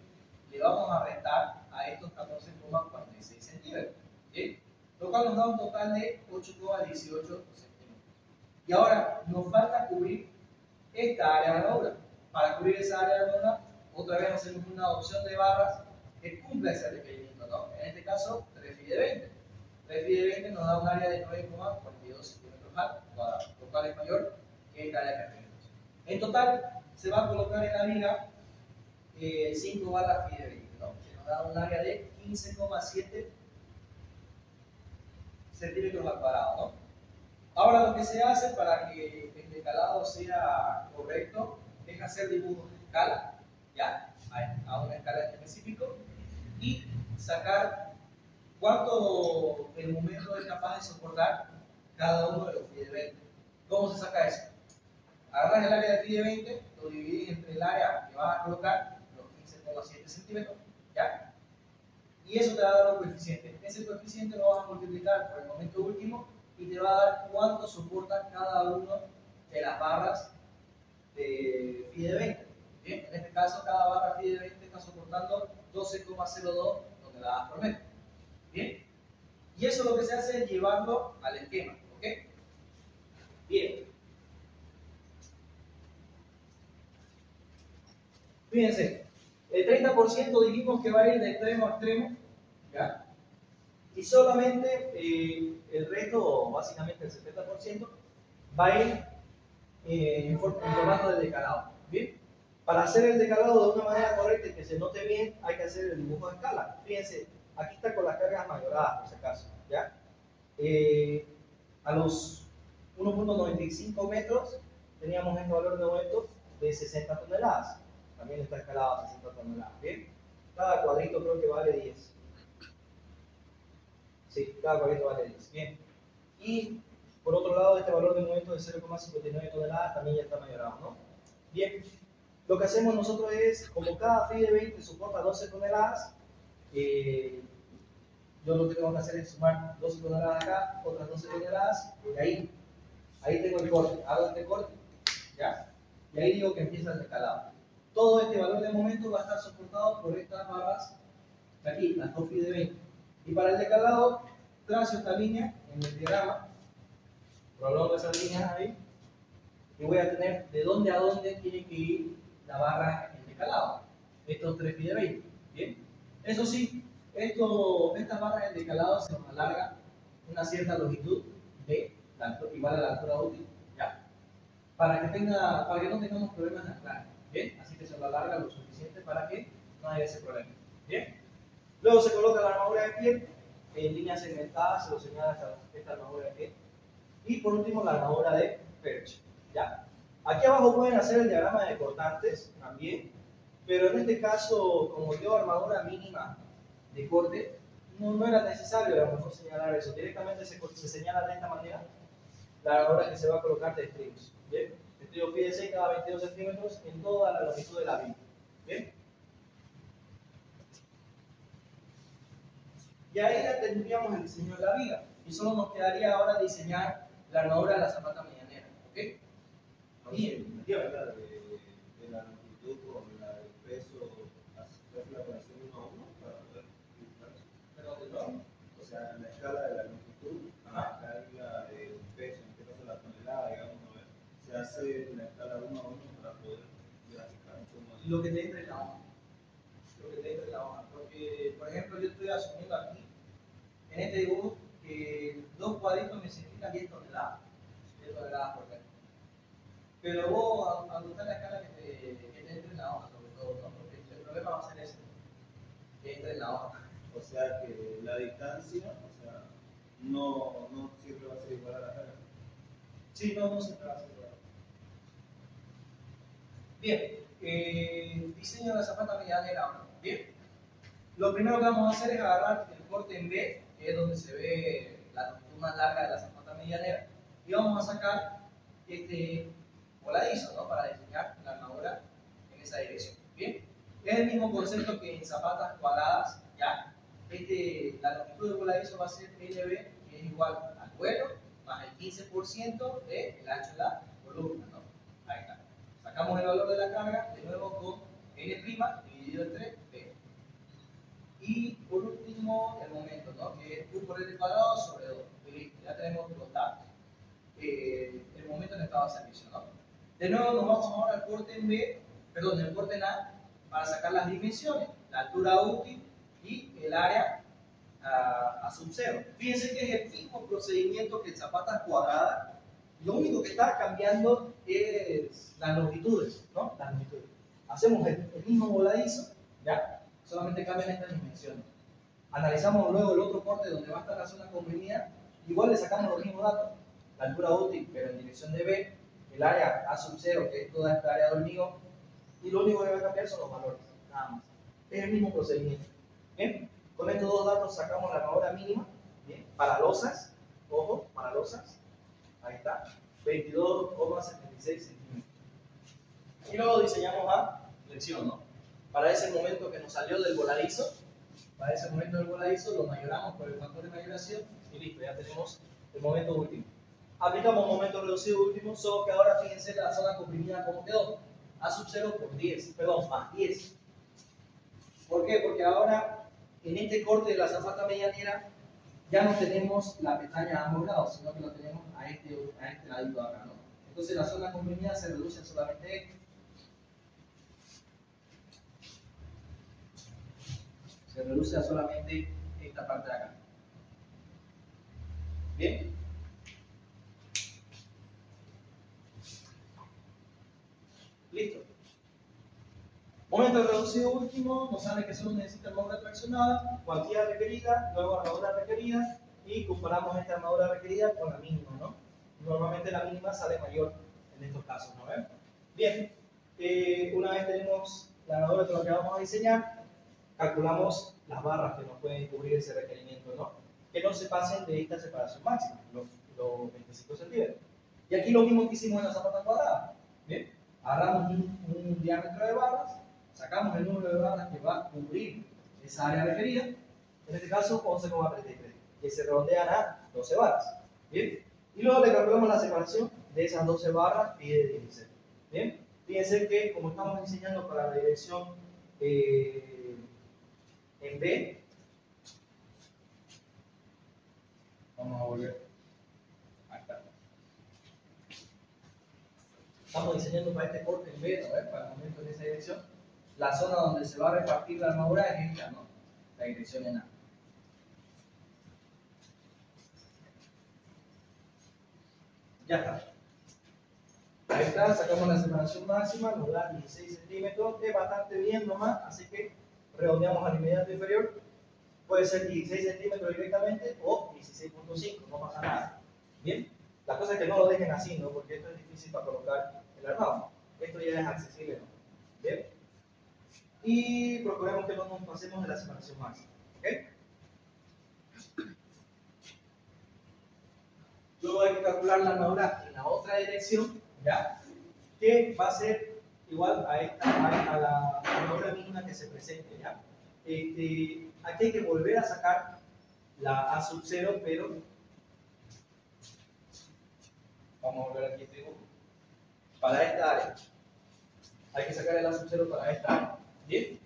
le vamos a restar a estos 14,46 centímetros, ¿sí? Lo cual nos da un total de 8,18 centímetros. Y ahora nos falta cubrir esta área de armadura. Para cubrir esa área de armadura, otra vez hacemos una opción de barras que cumpla ese requerimiento, ¿no? En este caso, 3 phi de 20. 3 phi de 20 nos da un área de 9,42 centímetros al cuadrado, lo cual es mayor que esta área que tenemos. En total, se va a colocar en la viga 5 barras phi de 20, ¿no? Que nos da un área de 15,7 centímetros al cuadrado, ¿no? Ahora lo que se hace para que el decalado sea correcto es hacer dibujos de escala, ¿ya? A una escala en específico y sacar ¿cuánto el momento es capaz de soportar cada uno de los phi de 20? ¿Cómo se saca eso? Agarras el área de phi de 20, lo dividís entre el área que vas a colocar, los 15,7 centímetros, ¿ya? Y eso te va a dar un coeficiente. Ese coeficiente lo vas a multiplicar por el momento último y te va a dar cuánto soporta cada uno de las barras de phi de 20. Bien, en este caso cada barra phi de 20 está soportando 12,02 toneladas por metro. Bien, y eso lo que se hace es llevarlo al esquema. ¿Ok? Bien. Fíjense, el 30% dijimos que va a ir de extremo a extremo, ¿ya? Y solamente el resto, básicamente el 70%, va a ir en formato de decalado. ¿Bien? Para hacer el decalado de una manera correcta y que se note bien, hay que hacer el dibujo de escala. Fíjense, aquí está con las cargas mayoradas, por si acaso, ¿ya? A los 1,95 metros teníamos este valor de momento de 60 toneladas. También está escalado a 60 toneladas. ¿Bien? Cada cuadrito creo que vale 10. Sí, cada cuadrito vale 10. Bien. Y por otro lado, este valor de momento de 0,59 toneladas también ya está mayorado, ¿no? Bien. Lo que hacemos nosotros es, como cada phi de 20 soporta 12 toneladas, yo lo que tengo que hacer es sumar 12 toneladas acá, otras 12 toneladas, y ahí tengo el corte, hago este corte, ¿ya? Y ahí digo que empieza el escalado. Todo este valor de momento va a estar soportado por estas barras de aquí, las 2 phi de 20. Y para el decalado, trazo esta línea en el diagrama, prolongo esas líneas ahí, y voy a tener de dónde a dónde tiene que ir la barra en decalado. Estos 3 phi de 20. ¿Bien? Eso sí, estas barras en decalado se nos alarga una cierta longitud de igual a la altura útil, ¿ya? Para que no tengamos problemas en anclaje. ¿Bien? Así que se lo alarga lo suficiente para que no haya ese problema. ¿Bien? Luego se coloca la armadura de pie en líneas segmentadas, se lo señala esta armadura de pie. Y por último la armadura de percha. ¿Ya? Aquí abajo pueden hacer el diagrama de cortantes también, pero en este caso, como dio armadura mínima de corte, no era necesario a lo mejor señalar eso. Directamente se señala de esta manera la armadura que se va a colocar de estribos. ¿Bien? Estribo phi de 6 cada 22 centímetros en toda la longitud de la viga. ¿Bien? Y ahí ya tendríamos el diseño de la viga. Y solo nos quedaría ahora diseñar la armadura de la zapata medianera. ¿Ok? Bien, ¿qué hablar de la longitud con el peso, hacer la relación 1 a 1 para poder ubicarse? Perdón, ¿de nuevo? O sea, en la escala de la longitud, la carga del peso, en este caso la tonelada, digamos, a ver, se hace la escala 1 a 1 para poder graficar cómo es. Lo que te entra en la hoja. Lo que te entra en la hoja. Porque, por ejemplo, yo estoy asumiendo aquí, en este dibujo, que 2 cuadritos me significan 10 toneladas. 10 toneladas por metro. Pero vos ajustar la escala que te entre en la hoja, sobre todo, ¿no? Porque el problema va a ser ese, que entre en la hoja. O sea que la distancia, o sea, no siempre va a ser igual a la carga. Sí, no se va a hacer igual. Bien, diseño de la zapata medianera ahora. Bien, lo primero que vamos a hacer es agarrar el corte en B, que es donde se ve la longitud más larga de la zapata medianera, y vamos a sacar este voladizo, ¿no? Para diseñar la armadura en esa dirección. Bien, es el mismo concepto que en zapatas cuadradas, ¿ya? La longitud del voladizo va a ser LB, que es igual al vuelo más el 15% del ancho de la columna, ¿no? Ahí está. Sacamos el valor de la carga, de nuevo con L' dividido entre B. Y por último, el momento, ¿no? Que es U por L cuadrado sobre 2. Listo, ya tenemos los datos. El momento en estado de servicio, ¿no? De nuevo nos vamos ahora al corte en B, perdón, el corte en A, para sacar las dimensiones, la altura útil y el área a sub 0. Fíjense que es el mismo procedimiento que en zapatas cuadradas, lo único que está cambiando es las longitudes, ¿no? Las longitudes. Hacemos el mismo voladizo, ¿ya? Solamente cambian estas dimensiones. Analizamos luego el otro corte donde va a estar la zona convenida, igual le sacamos los mismos datos, la altura útil, pero en dirección de B, el área A sub 0, que es toda esta área de hormigón, y lo único que va a cambiar son los valores, nada más. Es el mismo procedimiento. ¿Bien? Con estos dos datos sacamos la armadura mínima, ¿bien? Para losas, ojo, para losas, ahí está, 22,76 centímetros. Y luego diseñamos a flexión, ¿no? Para ese momento que nos salió del voladizo, lo mayoramos por el factor de mayoración y listo, ya tenemos el momento último. Aplicamos momento reducido último, solo que ahora fíjense la zona comprimida como quedó. A sub 0 por 10, perdón, más 10. ¿Por qué? Porque ahora en este corte de la zapata medianera ya no tenemos la pestaña a ambos lados, sino que lo tenemos a este ladito de acá, ¿no? Entonces la zona comprimida se reduce a solamente esto. Se reduce a solamente esta parte de acá. ¿Bien? Listo. Momento reducido último, nos sale que solo necesita armadura traccionada, cuantía requerida, luego armadura requerida y comparamos esta armadura requerida con la mínima, ¿no? Normalmente la mínima sale mayor en estos casos, ¿no ven? Bien, una vez tenemos la armadura que vamos a diseñar, calculamos las barras que nos pueden cubrir ese requerimiento, ¿no? Que no se pasen de esta separación máxima, los 25 centímetros. Y aquí lo mismo que hicimos en la zapata cuadrada, ¿bien? Agarramos un diámetro de barras, sacamos el número de barras que va a cubrir esa área requerida, en este caso 11,33, que se redondean a 12 barras, ¿bien? Y luego le calculamos la separación de esas 12 barras y de 16, ¿bien? Fíjense que como estamos diseñando para la dirección en B, vamos a volver, ahí está. Estamos diseñando para este corte en B, ¿no? Para el momento en esa dirección. La zona donde se va a repartir la armadura es esta, ¿no? La dirección en A. Ya está. Ahí está, sacamos la separación máxima, nos da 16 centímetros, es bastante bien nomás, así que redondeamos al inmediato inferior. Puede ser 16 centímetros directamente o 16,5, no pasa nada. Bien, la cosa es que no lo dejen así, ¿no? Porque esto es difícil para colocar el armado. Esto ya es accesible, ¿no? Bien. Y procuremos que no nos pasemos de la separación máxima. ¿Ok? Luego hay que calcular la armadura en la otra dirección, ¿ya? Que va a ser igual a la armadura mínima que se presente, ¿ya? Aquí hay que volver a sacar la A sub 0, pero vamos a volver aquí este dibujo. Para esta área. Hay que sacar el A sub 0 para esta área. ¿Bien?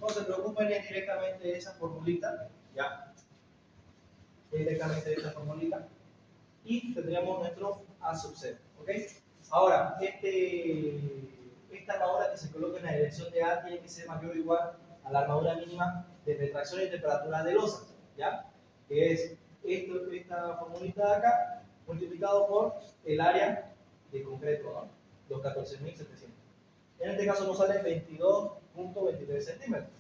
No se preocupen, es directamente de esa formulita, ¿ya? Directamente de esta formulita. Y tendríamos nuestro A sub 0, ¿ok? Ahora, esta armadura que se coloca en la dirección de A tiene que ser mayor o igual a la armadura mínima de retracción y temperatura de losas, ¿ya? Que es esta formulita de acá multiplicado por el área de concreto, ¿no? Los 14.700. En este caso nos sale 22,23 centímetros.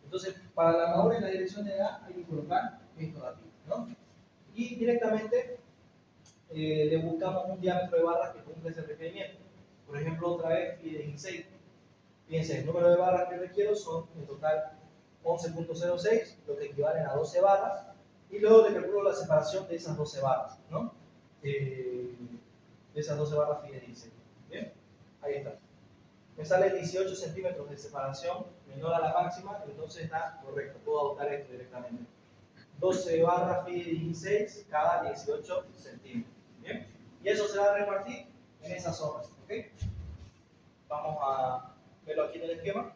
Entonces, para la armadura en la dirección de A hay que colocar esto de aquí, ¿no? Y directamente le buscamos un diámetro de barras que cumpla ese requerimiento. Por ejemplo, otra vez, pide 16. Fíjense, el número de barras que requiero son en total 11,06, lo que equivalen a 12 barras. Y luego le calculo la separación de esas 12 barras, ¿no? De esas 12 barras pide 16. ¿Bien? Ahí está. Me sale 18 centímetros de separación menor a la máxima, entonces está correcto. Puedo adoptar esto directamente. 12 barras pide 16 cada 18 centímetros. ¿Bien? Y eso se va a repartir en esas zonas. ¿Ok? Vamos a verlo aquí en el esquema.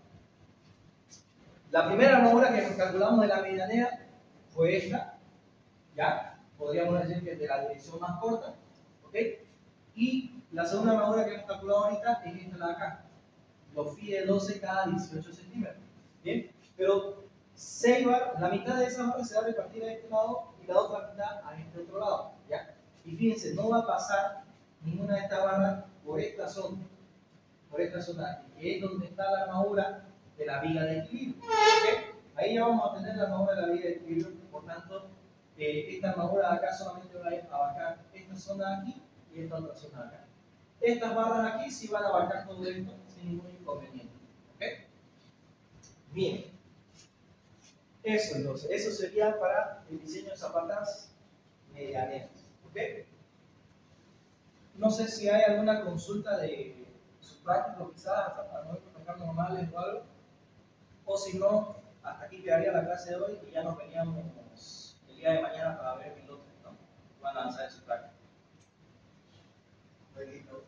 La primera armadura que calculamos de la medianera fue esta. ¿Ya? Podríamos decir que es de la dirección más corta. ¿Ok? Y la segunda armadura que hemos calculado ahorita es esta de acá. Los phi de 12 cada 18 centímetros. ¿Bien? Pero 6 barras, la mitad de esa barra se va a repartir a este lado y la otra mitad a este otro lado. ¿Ya? Y fíjense, no va a pasar ninguna de estas barras por esta zona aquí, que es donde está la armadura de la viga de equilibrio. ¿Okay? Ahí ya vamos a tener la armadura de la viga de equilibrio, por tanto, esta armadura de acá solamente va a abarcar esta zona de aquí y esta otra zona de acá. Estas barras aquí sí van a abarcar todo esto sin ningún inconveniente. ¿Okay? Miren, eso entonces, eso sería para el diseño de zapatas medianeras. ¿Ok? No sé si hay alguna consulta de su práctico, quizás, para no encontrar normales o algo. O si no, hasta aquí quedaría la clase de hoy y ya nos veníamos el día de mañana para ver pilotos, ¿no? Van a lanzar en su práctica. Buenito.